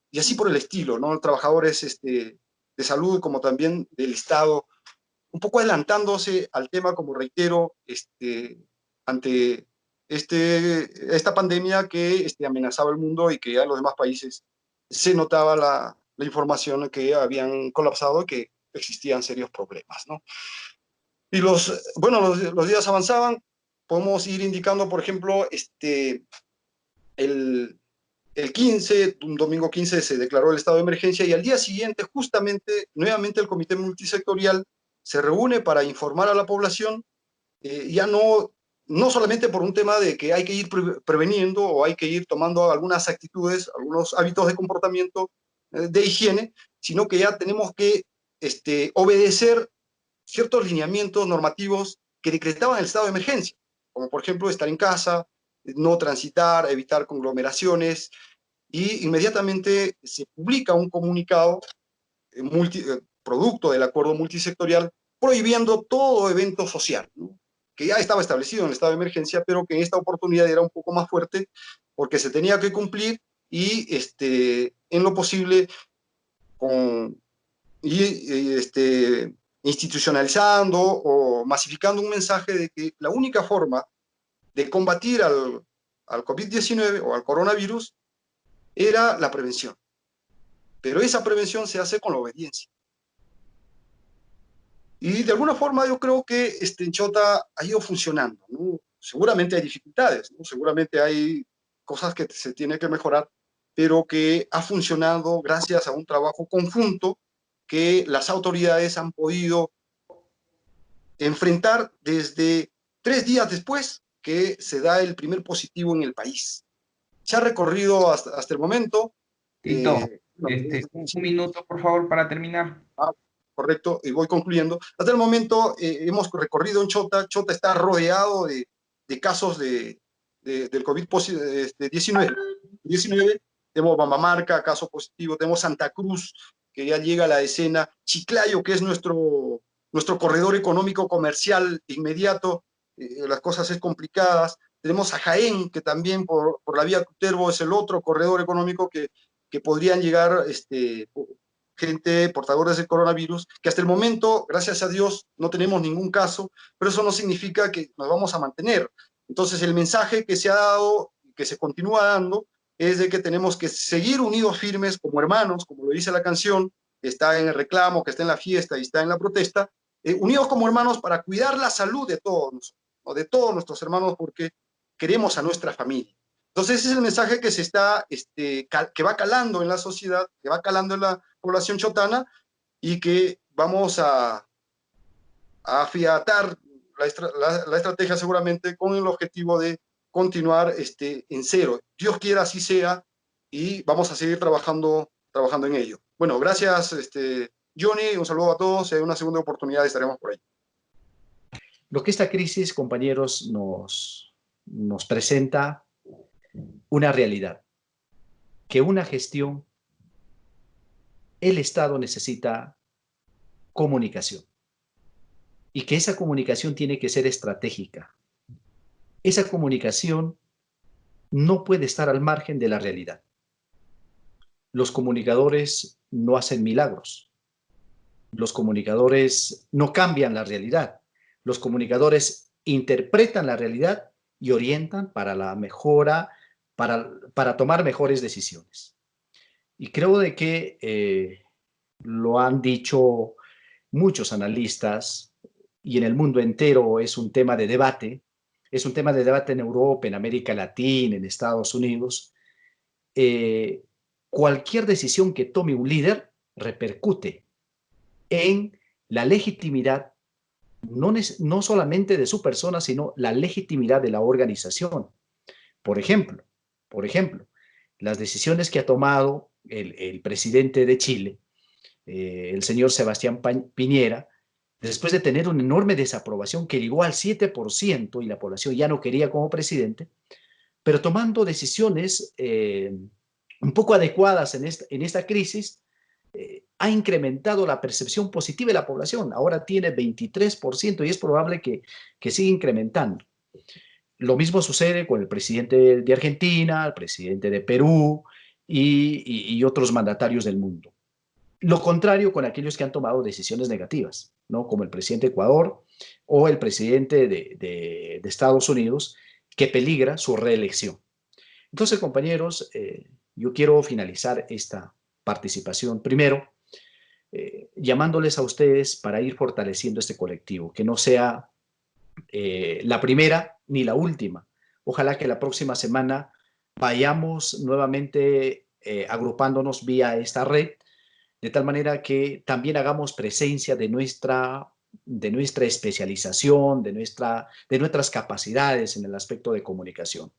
y así por el estilo, ¿no? Trabajadores de salud, como también del Estado, un poco adelantándose al tema, como reitero, ante esta pandemia que amenazaba el mundo, y que ya en los demás países se notaba la información que habían colapsado, que existían serios problemas, ¿no? Y los días avanzaban. Podemos ir indicando, por ejemplo, el 15, un domingo 15, se declaró el estado de emergencia, y al día siguiente, justamente, nuevamente el comité multisectorial se reúne para informar a la población, ya no solamente por un tema de que hay que ir preveniendo, o hay que ir tomando algunas actitudes, algunos hábitos de comportamiento de higiene, sino que ya tenemos que obedecer ciertos lineamientos normativos que decretaban el estado de emergencia, como por ejemplo estar en casa, no transitar, evitar conglomeraciones, y inmediatamente se publica un comunicado producto del acuerdo multisectorial, prohibiendo todo evento social, ¿no? Que ya estaba establecido en el estado de emergencia, pero que en esta oportunidad era un poco más fuerte, porque se tenía que cumplir, y en lo posible institucionalizando o masificando un mensaje de que la única forma de combatir al COVID-19 o al coronavirus era la prevención. Pero esa prevención se hace con la obediencia. Y de alguna forma yo creo que en Chota ha ido funcionando, ¿no? Seguramente hay dificultades, ¿no? Seguramente hay cosas que se tienen que mejorar, pero que ha funcionado gracias a un trabajo conjunto que las autoridades han podido enfrentar desde 3 días después que se da el primer positivo en el país. Se ha recorrido hasta el momento. Tito, un minuto, por favor, para terminar. Correcto, y voy concluyendo. Hasta el momento hemos recorrido en Chota. Chota está rodeado de casos del COVID-19. Tenemos Bambamarca, caso positivo. Tenemos Santa Cruz, que ya llega a la decena. Chiclayo, que es nuestro corredor económico comercial inmediato. Las cosas es complicadas. Tenemos a Jaén, que también por la vía Cutervo es el otro corredor económico que podrían llegar gente portadores del coronavirus, que hasta el momento, gracias a Dios, no tenemos ningún caso, pero eso no significa que nos vamos a mantener. Entonces, el mensaje que se ha dado, que se continúa dando, es de que tenemos que seguir unidos firmes como hermanos, como lo dice la canción, está en el reclamo, que está en la fiesta y está en la protesta, unidos como hermanos para cuidar la salud de todos, ¿no? De todos nuestros hermanos, porque queremos a nuestra familia. Entonces ese es el mensaje que se está, que va calando en la sociedad, que va calando en la población chotana, y que vamos a afiatar la estrategia seguramente con el objetivo de continuar en cero. Dios quiera así sea, y vamos a seguir trabajando en ello. Bueno, gracias Johnny, un saludo a todos, y en una segunda oportunidad estaremos por ahí. Lo que esta crisis, compañeros, nos presenta una realidad, que una gestión, el Estado necesita comunicación, y que esa comunicación tiene que ser estratégica. Esa comunicación no puede estar al margen de la realidad. Los comunicadores no hacen milagros. Los comunicadores no cambian la realidad. Los comunicadores interpretan la realidad y orientan para la mejora, para tomar mejores decisiones. Y creo de que lo han dicho muchos analistas, y en el mundo entero es un tema de debate. Es un tema de debate en Europa, en América Latina, en Estados Unidos. Cualquier decisión que tome un líder repercute en la legitimidad, no solamente de su persona, sino la legitimidad de la organización. Por ejemplo, las decisiones que ha tomado el presidente de Chile, el señor Sebastián Piñera, después de tener una enorme desaprobación que llegó al 7% y la población ya no quería como presidente, pero tomando decisiones un poco adecuadas en esta crisis, ha incrementado la percepción positiva de la población. Ahora tiene 23% y es probable que siga incrementando. Lo mismo sucede con el presidente de Argentina, el presidente de Perú y otros mandatarios del mundo. Lo contrario con aquellos que han tomado decisiones negativas, ¿no? Como el presidente de Ecuador o el presidente de Estados Unidos, que peligra su reelección. Entonces, compañeros, yo quiero finalizar esta participación primero llamándoles a ustedes para ir fortaleciendo este colectivo, que no sea la primera ni la última. Ojalá que la próxima semana vayamos nuevamente agrupándonos vía esta red, de tal manera que también hagamos presencia de nuestra especialización, de nuestras capacidades en el aspecto de comunicación.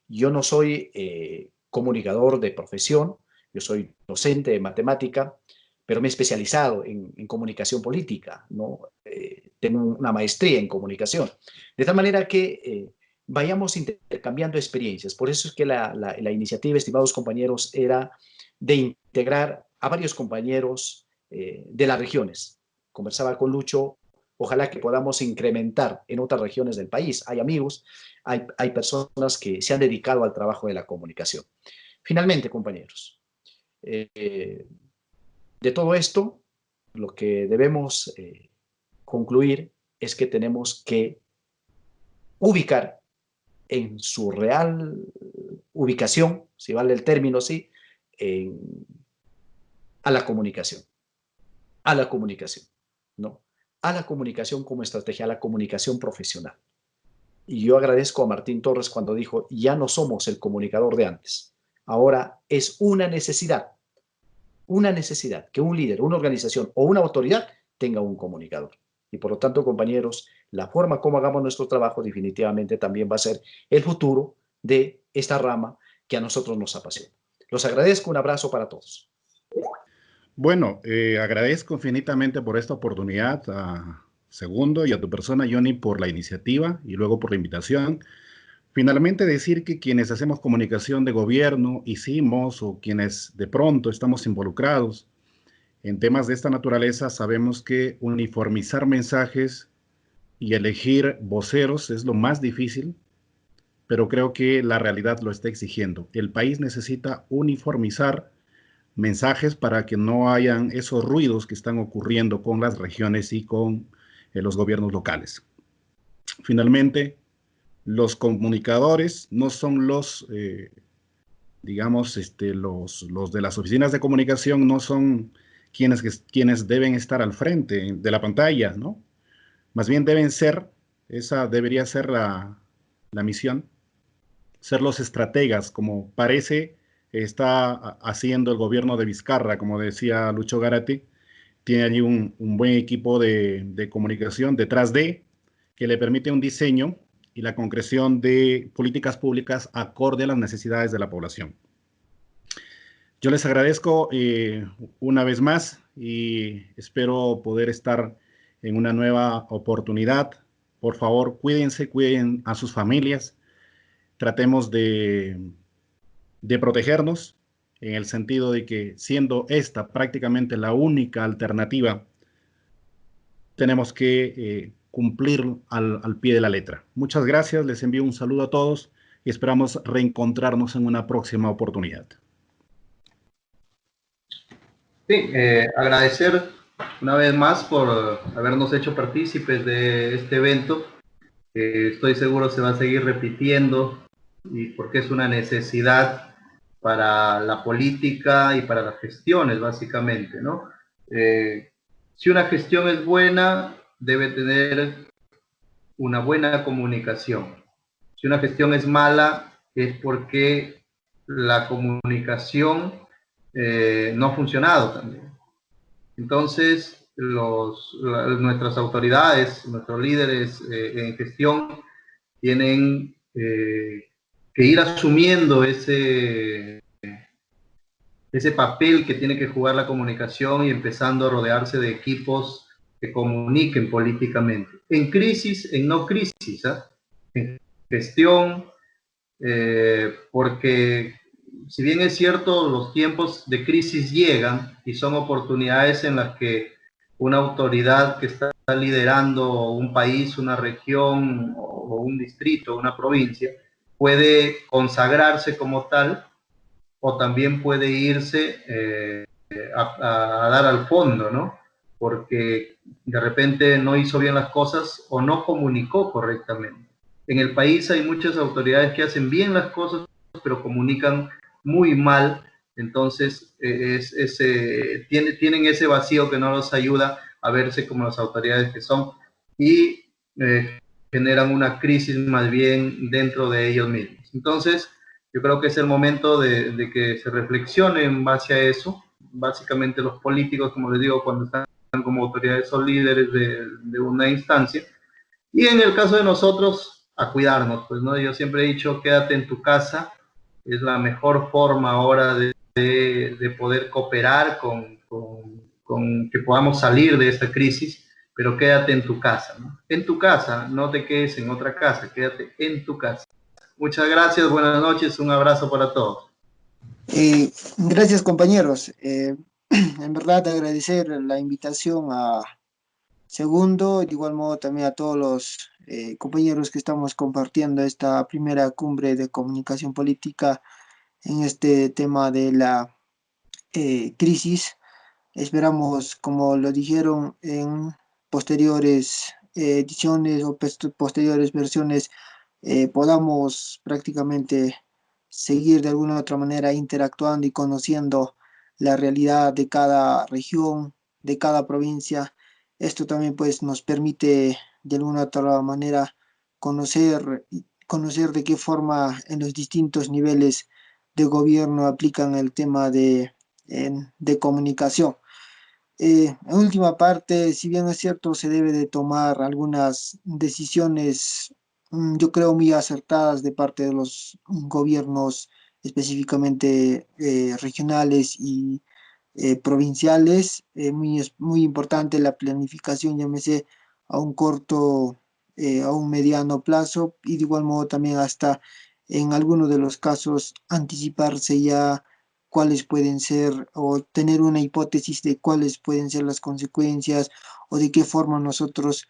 Yo no soy comunicador de profesión, yo soy docente de matemática, pero me he especializado en comunicación política, ¿no? Tengo una maestría en comunicación. De tal manera que vayamos intercambiando experiencias. Por eso es que la iniciativa, estimados compañeros, era de integrar a varios compañeros de las regiones. Conversaba con Lucho, ojalá que podamos incrementar en otras regiones del país. Hay amigos, hay personas que se han dedicado al trabajo de la comunicación. Finalmente, compañeros, de todo esto, lo que debemos concluir es que tenemos que ubicar en su real ubicación, si vale el término así, a la comunicación, ¿no? A la comunicación como estrategia, a la comunicación profesional. Y yo agradezco a Martín Torres cuando dijo, ya no somos el comunicador de antes, ahora es una necesidad que un líder, una organización o una autoridad tenga un comunicador. Y por lo tanto, compañeros, la forma como hagamos nuestro trabajo definitivamente también va a ser el futuro de esta rama que a nosotros nos apasiona. Los agradezco, un abrazo para todos. Bueno, agradezco infinitamente por esta oportunidad a Segundo y a tu persona, Johnny, por la iniciativa y luego por la invitación. Finalmente decir que quienes hacemos comunicación de gobierno, hicimos, o quienes de pronto estamos involucrados en temas de esta naturaleza, sabemos que uniformizar mensajes y elegir voceros es lo más difícil, pero creo que la realidad lo está exigiendo. El país necesita uniformizar mensajes para que no hayan esos ruidos que están ocurriendo con las regiones y con los gobiernos locales. Finalmente, los comunicadores no son los, digamos, los de las oficinas de comunicación no son quienes deben estar al frente de la pantalla, ¿no? Más bien esa debería ser la misión, ser los estrategas, como parece está haciendo el gobierno de Vizcarra, como decía Lucho Gárate. Tiene allí un buen equipo de comunicación detrás que le permite un diseño y la concreción de políticas públicas acorde a las necesidades de la población. Yo les agradezco una vez más y espero poder estar en una nueva oportunidad. Por favor, cuídense, cuiden a sus familias. Tratemos de protegernos en el sentido de que, siendo esta prácticamente la única alternativa, tenemos que cumplir al pie de la letra. Muchas gracias, les envío un saludo a todos y esperamos reencontrarnos en una próxima oportunidad. Sí, agradecer una vez más por habernos hecho partícipes de este evento. Estoy seguro se va a seguir repitiendo y porque es una necesidad para la política y para las gestiones, básicamente, ¿no? Si una gestión es buena, debe tener una buena comunicación. Si una gestión es mala, es porque la comunicación no ha funcionado también. Entonces, nuestras autoridades, nuestros líderes en gestión tienen que ir asumiendo ese papel que tiene que jugar la comunicación y empezando a rodearse de equipos que comuniquen políticamente. En crisis, en no crisis, ¿eh? En gestión, porque si bien es cierto, los tiempos de crisis llegan y son oportunidades en las que una autoridad que está liderando un país, una región o un distrito, una provincia, puede consagrarse como tal o también puede irse a dar al fondo, ¿no? Porque de repente no hizo bien las cosas o no comunicó correctamente. En el país hay muchas autoridades que hacen bien las cosas, pero comunican muy mal, entonces tienen ese vacío que no los ayuda a verse como las autoridades que son y generan una crisis más bien dentro de ellos mismos. Entonces, yo creo que es el momento de que se reflexione en base a eso. Básicamente los políticos, como les digo, cuando están como autoridades son líderes de una instancia. Y en el caso de nosotros, a cuidarnos, pues, ¿no? Yo siempre he dicho, quédate en tu casa, es la mejor forma ahora de poder cooperar con que podamos salir de esta crisis, pero quédate en tu casa, ¿no? En tu casa, no te quedes en otra casa, quédate en tu casa. Muchas gracias, buenas noches, un abrazo para todos. Gracias, compañeros. En verdad, agradecer la invitación a Segundo, de igual modo también a todos los compañeros que estamos compartiendo esta primera cumbre de comunicación política en este tema de la crisis. Esperamos, como lo dijeron en posteriores ediciones o posteriores versiones, podamos prácticamente seguir de alguna u otra manera interactuando y conociendo la realidad de cada región, de cada provincia. Esto también pues nos permite de alguna u otra manera conocer de qué forma en los distintos niveles de gobierno aplican el tema de comunicación. En última parte, si bien es cierto, se debe de tomar algunas decisiones, yo creo, muy acertadas de parte de los gobiernos, específicamente regionales y provinciales. Muy importante la planificación, llámese a un corto, a un mediano plazo, y de igual modo también hasta en algunos de los casos anticiparse ya cuáles pueden ser o tener una hipótesis de cuáles pueden ser las consecuencias o de qué forma nosotros,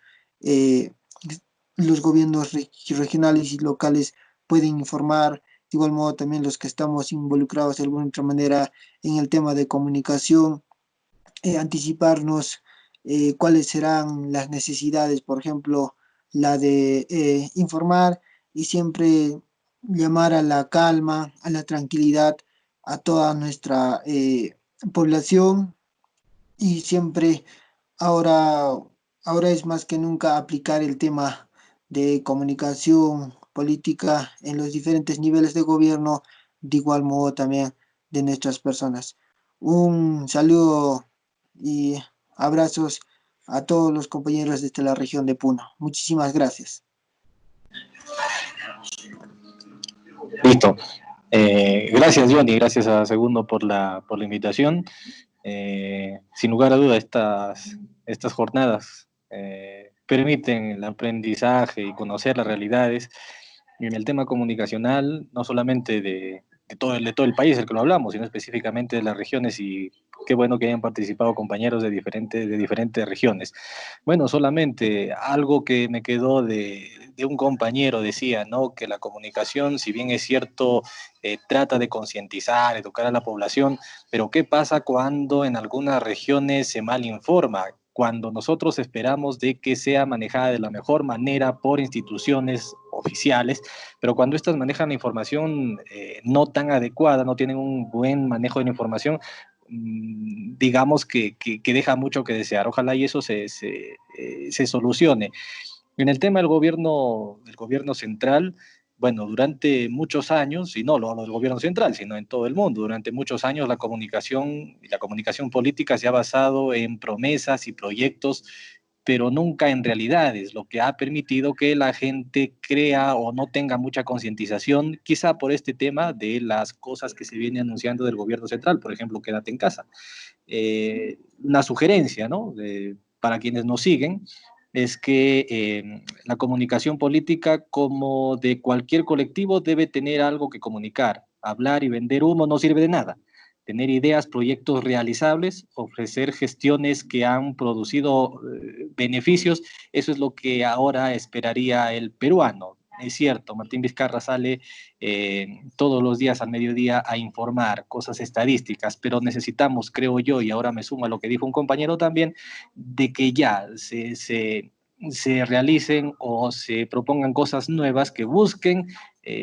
los gobiernos regionales y locales, pueden informar. De igual modo también los que estamos involucrados de alguna otra manera en el tema de comunicación, anticiparnos cuáles serán las necesidades, por ejemplo, la de informar y siempre llamar a la calma, a la tranquilidad a toda nuestra población, y siempre ahora, ahora es más que nunca aplicar el tema de comunicación política en los diferentes niveles de gobierno, de igual modo también de nuestras personas. Un saludo y abrazos a todos los compañeros desde la región de Puno. Muchísimas gracias. Listo. Gracias, Johnny, gracias a Segundo por la invitación. Sin lugar a duda, estas jornadas permiten el aprendizaje y conocer las realidades en el tema comunicacional, no solamente de todo el país el que lo hablamos, sino específicamente de las regiones, y qué bueno que hayan participado compañeros de diferentes regiones. Bueno, solamente algo que me quedó de un compañero decía, ¿no? Que la comunicación, si bien es cierto, trata de concientizar, educar a la población, pero ¿qué pasa cuando en algunas regiones se malinforma? Cuando nosotros esperamos de que sea manejada de la mejor manera por instituciones oficiales, pero cuando estas manejan la información no tan adecuada, no tienen un buen manejo de la información, digamos que deja mucho que desear. Ojalá y eso se solucione. En el tema del gobierno central, bueno, durante muchos años, y no lo del gobierno central, sino en todo el mundo, durante muchos años la comunicación política se ha basado en promesas y proyectos, pero nunca en realidades, lo que ha permitido que la gente crea o no tenga mucha concientización, quizá por este tema de las cosas que se vienen anunciando del gobierno central, por ejemplo, quédate en casa. Una sugerencia, ¿no? Para quienes nos siguen, es que la comunicación política, como de cualquier colectivo, debe tener algo que comunicar. Hablar y vender humo no sirve de nada. Tener ideas, proyectos realizables, ofrecer gestiones que han producido beneficios, eso es lo que ahora esperaría el peruano. Es cierto, Martín Vizcarra sale todos los días al mediodía a informar cosas estadísticas, pero necesitamos, creo yo, y ahora me sumo a lo que dijo un compañero también, de que ya se realicen o se propongan cosas nuevas que busquen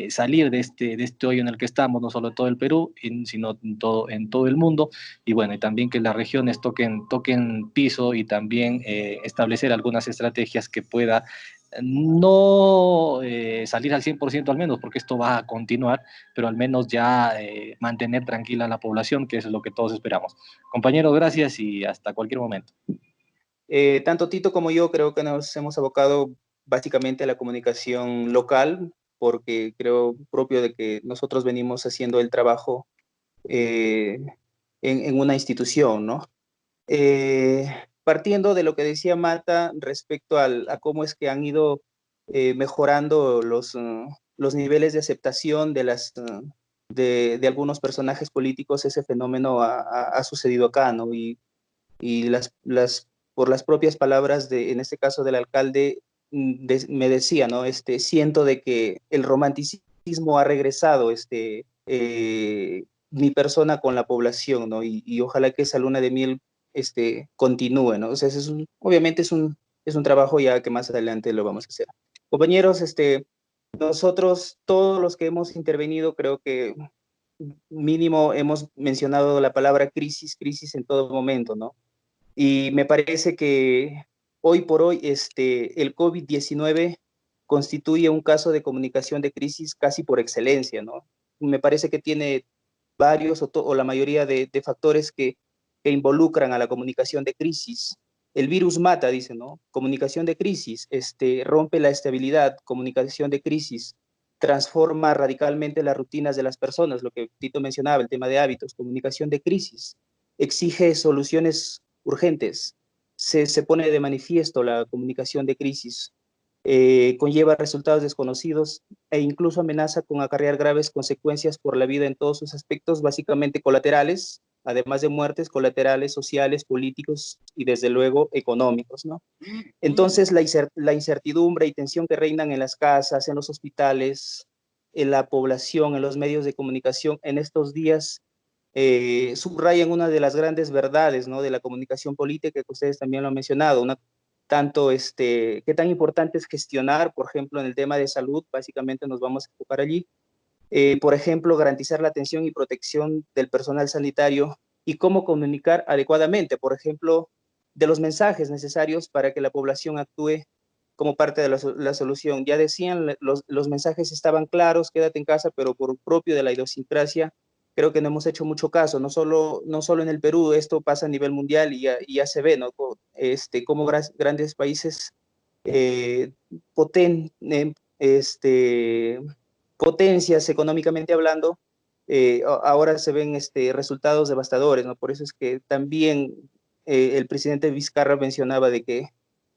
salir de este hoyo en el que estamos, no solo en todo el Perú, sino en todo el mundo, y bueno, y también que las regiones toquen piso y también establecer algunas estrategias que pueda no salir al 100% al menos, porque esto va a continuar, pero al menos ya mantener tranquila a la población, que es lo que todos esperamos. Compañeros, gracias y hasta cualquier momento. Tanto Tito como yo creo que nos hemos abocado básicamente a la comunicación local, porque creo propio de que nosotros venimos haciendo el trabajo en una institución, ¿no? Partiendo de lo que decía Marta respecto a cómo es que han ido mejorando los niveles de aceptación de algunos personajes políticos, ese fenómeno ha sucedido acá, ¿no? Y por las propias palabras en este caso del alcalde, me decía, ¿no? Siento de que el romanticismo ha regresado, mi persona con la población, ¿no? Y ojalá que esa luna de miel continúe, ¿no? O sea, obviamente es un trabajo ya que más adelante lo vamos a hacer. Compañeros, nosotros, todos los que hemos intervenido, creo que mínimo hemos mencionado la palabra crisis, crisis en todo momento, ¿no? Y me parece que hoy por hoy el COVID-19 constituye un caso de comunicación de crisis casi por excelencia, ¿no? Me parece que tiene varios o la mayoría de factores que involucran a la comunicación de crisis. El virus mata, dice, ¿no? Comunicación de crisis, rompe la estabilidad, comunicación de crisis, transforma radicalmente las rutinas de las personas, lo que Tito mencionaba, el tema de hábitos, comunicación de crisis, exige soluciones urgentes, se pone de manifiesto la comunicación de crisis, conlleva resultados desconocidos e incluso amenaza con acarrear graves consecuencias por la vida en todos sus aspectos, básicamente colaterales, además de muertes colaterales, sociales, políticos y desde luego económicos, ¿no? Entonces la incertidumbre y tensión que reinan en las casas, en los hospitales, en la población, en los medios de comunicación en estos días subrayan una de las grandes verdades, ¿no? De la comunicación política, que ustedes también lo han mencionado, tanto qué tan importante es gestionar, por ejemplo, en el tema de salud, básicamente nos vamos a enfocar allí. Por ejemplo, garantizar la atención y protección del personal sanitario y cómo comunicar adecuadamente, por ejemplo, de los mensajes necesarios para que la población actúe como parte de la solución. Ya decían, los mensajes estaban claros, quédate en casa, pero por propio de la idiosincrasia, creo que no hemos hecho mucho caso, no solo en el Perú, esto pasa a nivel mundial y ya se ve, ¿no? Como grandes países potencias económicamente hablando, ahora se ven resultados devastadores, ¿no? Por eso es que también el presidente Vizcarra mencionaba de que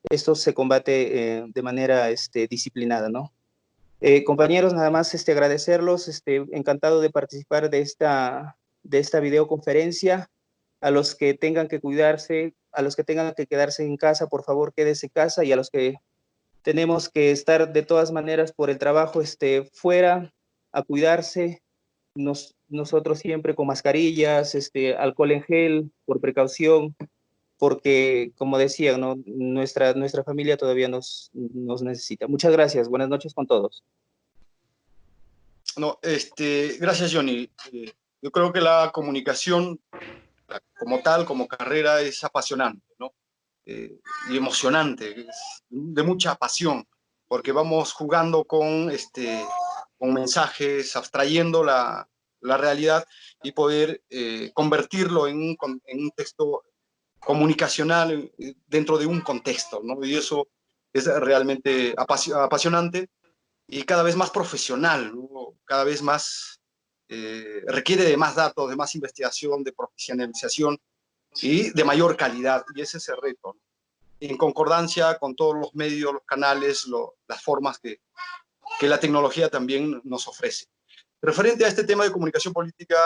esto se combate de manera disciplinada, ¿no? Compañeros, nada más agradecerlos, encantado de participar de esta videoconferencia. A los que tengan que cuidarse, a los que tengan que quedarse en casa, por favor, quédese en casa, y a los que tenemos que estar de todas maneras por el trabajo fuera, a cuidarse, nosotros siempre con mascarillas, alcohol en gel, por precaución, porque, como decía, ¿no? nuestra familia todavía nos necesita. Muchas gracias, buenas noches con todos. No, gracias, Johnny. Yo creo que la comunicación como tal, como carrera, es apasionante, ¿no? Y emocionante, es de mucha pasión, porque vamos jugando con mensajes, abstrayendo la realidad y poder convertirlo en un texto comunicacional dentro de un contexto, ¿no? Y eso es realmente apasionante y cada vez más profesional, ¿no? Cada vez más requiere de más datos, de más investigación, de profesionalización y de mayor calidad, y ese es el reto, ¿no? En concordancia con todos los medios, los canales, las formas que la tecnología también nos ofrece. Referente a este tema de comunicación política,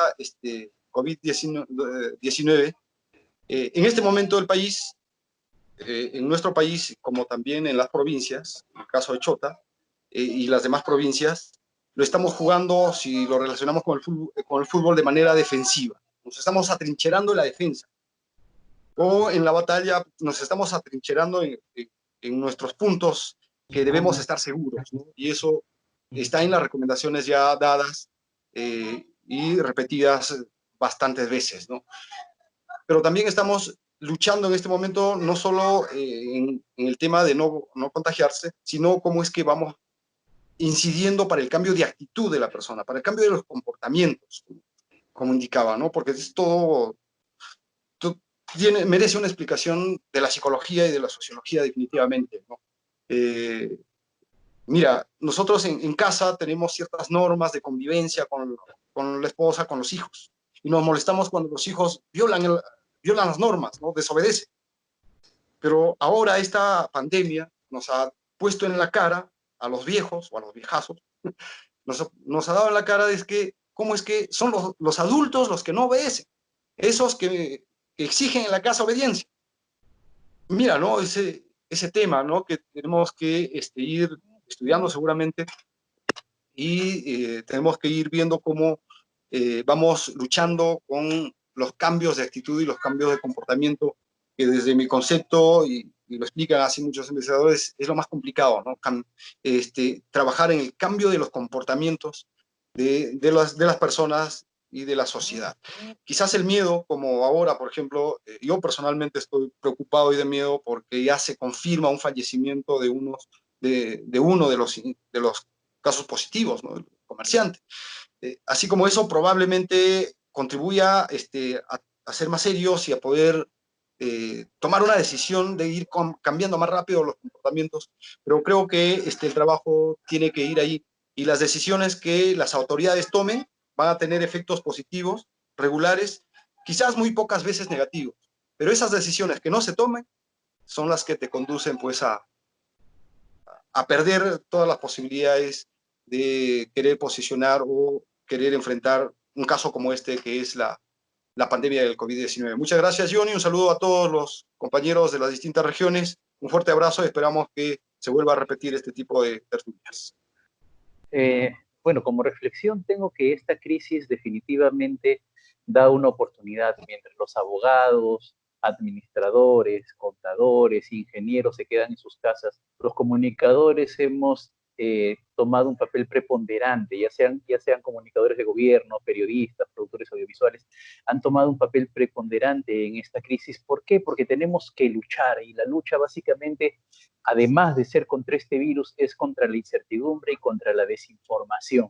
COVID-19, en este momento el país, en nuestro país, como también en las provincias, en el caso de Chota, y las demás provincias, lo estamos jugando, si lo relacionamos con el fútbol, de manera defensiva. Nos estamos atrincherando en la defensa. O en la batalla nos estamos atrincherando en nuestros puntos que debemos estar seguros, ¿no? Y eso está en las recomendaciones ya dadas y repetidas bastantes veces, ¿no? Pero también estamos luchando en este momento no solo en el tema de no contagiarse, sino cómo es que vamos incidiendo para el cambio de actitud de la persona, para el cambio de los comportamientos, como indicaba, ¿no? Porque es todo merece una explicación de la psicología y de la sociología definitivamente, ¿no? Mira, nosotros en casa tenemos ciertas normas de convivencia con la esposa, con los hijos, y nos molestamos cuando los hijos violan las normas, ¿no? Desobedecen. Pero ahora esta pandemia nos ha puesto en la cara a los viejos o a los viejazos, nos ha dado en la cara de que cómo es que son los adultos los que no obedecen, esos que exigen en la casa obediencia. Mira, ¿no? Ese tema, ¿no? Que tenemos que ir estudiando seguramente y tenemos que ir viendo cómo vamos luchando con los cambios de actitud y los cambios de comportamiento, que desde mi concepto, y lo explican así muchos investigadores, es lo más complicado, ¿no? Trabajar en el cambio de los comportamientos de las personas y de la sociedad. Quizás el miedo, como ahora, por ejemplo, yo personalmente estoy preocupado y de miedo porque ya se confirma un fallecimiento de uno de los casos positivos, ¿no? El comerciante. Así como eso probablemente contribuya a ser más serios y a poder tomar una decisión de ir cambiando más rápido los comportamientos, pero creo que el trabajo tiene que ir ahí, y las decisiones que las autoridades tomen van a tener efectos positivos, regulares, quizás muy pocas veces negativos, pero esas decisiones que no se tomen son las que te conducen pues a perder todas las posibilidades de querer posicionar o querer enfrentar un caso como este, que es la pandemia del COVID-19. Muchas gracias, Johnny. Un saludo a todos los compañeros de las distintas regiones. Un fuerte abrazo y esperamos que se vuelva a repetir este tipo de tertulias. Bueno, como reflexión tengo que esta crisis definitivamente da una oportunidad mientras los abogados, administradores, contadores, ingenieros se quedan en sus casas. Los comunicadores hemos tomado un papel preponderante, ya sean comunicadores de gobierno, periodistas, productores audiovisuales, han tomado un papel preponderante en esta crisis. ¿Por qué? Porque tenemos que luchar, y la lucha básicamente, además de ser contra este virus, es contra la incertidumbre y contra la desinformación,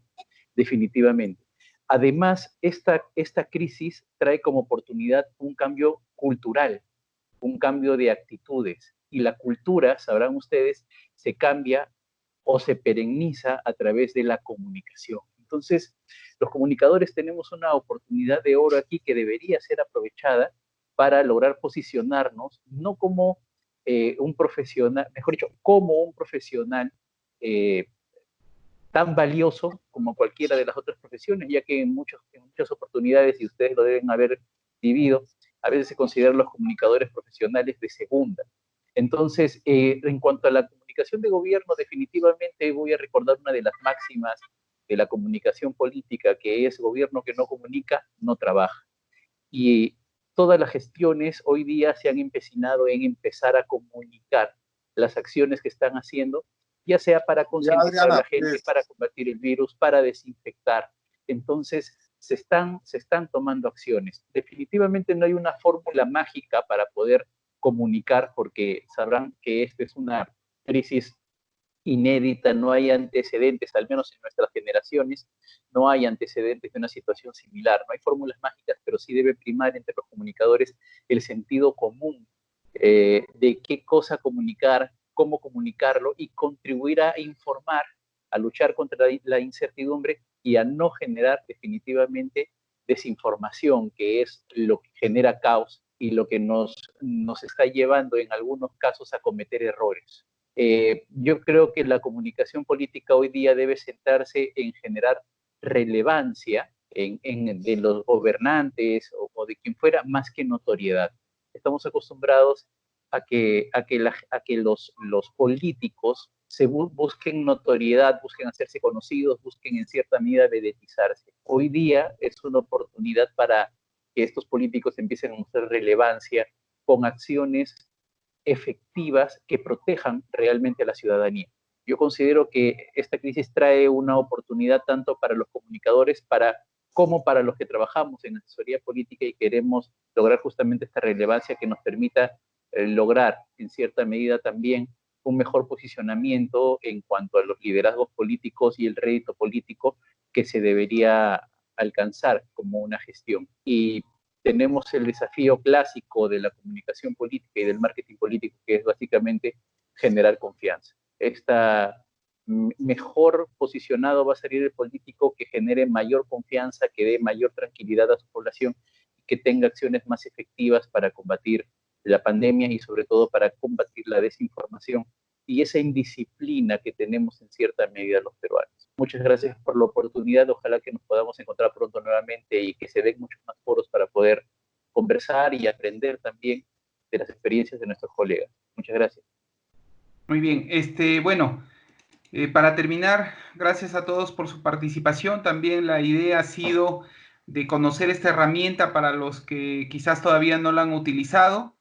definitivamente. Además, esta crisis trae como oportunidad un cambio cultural, un cambio de actitudes, y la cultura, sabrán ustedes, se cambia o se perenniza a través de la comunicación. Entonces, los comunicadores tenemos una oportunidad de oro aquí que debería ser aprovechada para lograr posicionarnos, no como un profesional, mejor dicho, como un profesional tan valioso como cualquiera de las otras profesiones, ya que en muchas oportunidades, y ustedes lo deben haber vivido, a veces se consideran los comunicadores profesionales de segunda. Entonces, en cuanto a la comunicación de gobierno, definitivamente voy a recordar una de las máximas de la comunicación política, que es: gobierno que no comunica, no trabaja. Y todas las gestiones hoy día se han empecinado en empezar a comunicar las acciones que están haciendo, ya sea para concientizar a la gente, para combatir el virus, para desinfectar. Entonces, se están tomando acciones. Definitivamente no hay una fórmula mágica para poder comunicar, porque sabrán que esta es una crisis inédita, no hay antecedentes, al menos en nuestras generaciones, no hay antecedentes de una situación similar. No hay fórmulas mágicas, pero sí debe primar entre los comunicadores el sentido común de qué cosa comunicar, cómo comunicarlo, y contribuir a informar, a luchar contra la incertidumbre y a no generar definitivamente desinformación, que es lo que genera caos y lo que nos está llevando en algunos casos a cometer errores. Yo creo que la comunicación política hoy día debe centrarse en generar relevancia de los gobernantes o de quien fuera, más que notoriedad. Estamos acostumbrados a que los políticos busquen notoriedad, busquen hacerse conocidos, busquen en cierta medida vedetizarse. Hoy día es una oportunidad para que estos políticos empiecen a mostrar relevancia con acciones efectivas que protejan realmente a la ciudadanía. Yo considero que esta crisis trae una oportunidad tanto para los comunicadores como para los que trabajamos en asesoría política y queremos lograr justamente esta relevancia que nos permita lograr en cierta medida también un mejor posicionamiento en cuanto a los liderazgos políticos y el rédito político que se debería alcanzar como una gestión. Y tenemos el desafío clásico de la comunicación política y del marketing político, que es básicamente generar confianza. Mejor posicionado va a salir el político que genere mayor confianza, que dé mayor tranquilidad a su población y que tenga acciones más efectivas para combatir la pandemia y sobre todo para combatir la desinformación y esa indisciplina que tenemos en cierta medida los peruanos. Muchas gracias por la oportunidad. Ojalá que nos podamos encontrar pronto nuevamente y que se den muchos más foros para poder conversar y aprender también de las experiencias de nuestros colegas. Muchas gracias. Muy bien. Bueno, para terminar, gracias a todos por su participación. También la idea ha sido de conocer esta herramienta para los que quizás todavía no la han utilizado,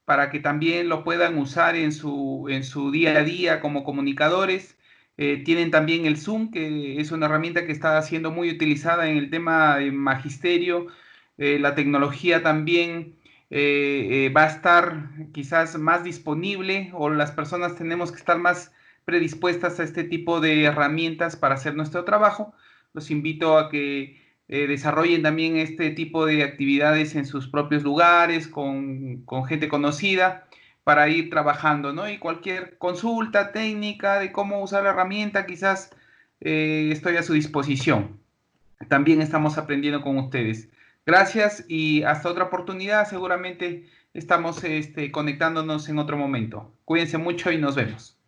para que también lo puedan usar en su día a día como comunicadores. Tienen también el Zoom, que es una herramienta que está siendo muy utilizada en el tema de magisterio. La tecnología también va a estar quizás más disponible, o las personas tenemos que estar más predispuestas a este tipo de herramientas para hacer nuestro trabajo. Los invito a que desarrollen también este tipo de actividades en sus propios lugares, con gente conocida, para ir trabajando, ¿no? Y cualquier consulta técnica de cómo usar la herramienta, quizás estoy a su disposición. También estamos aprendiendo con ustedes. Gracias y hasta otra oportunidad. Seguramente estamos conectándonos en otro momento. Cuídense mucho y nos vemos.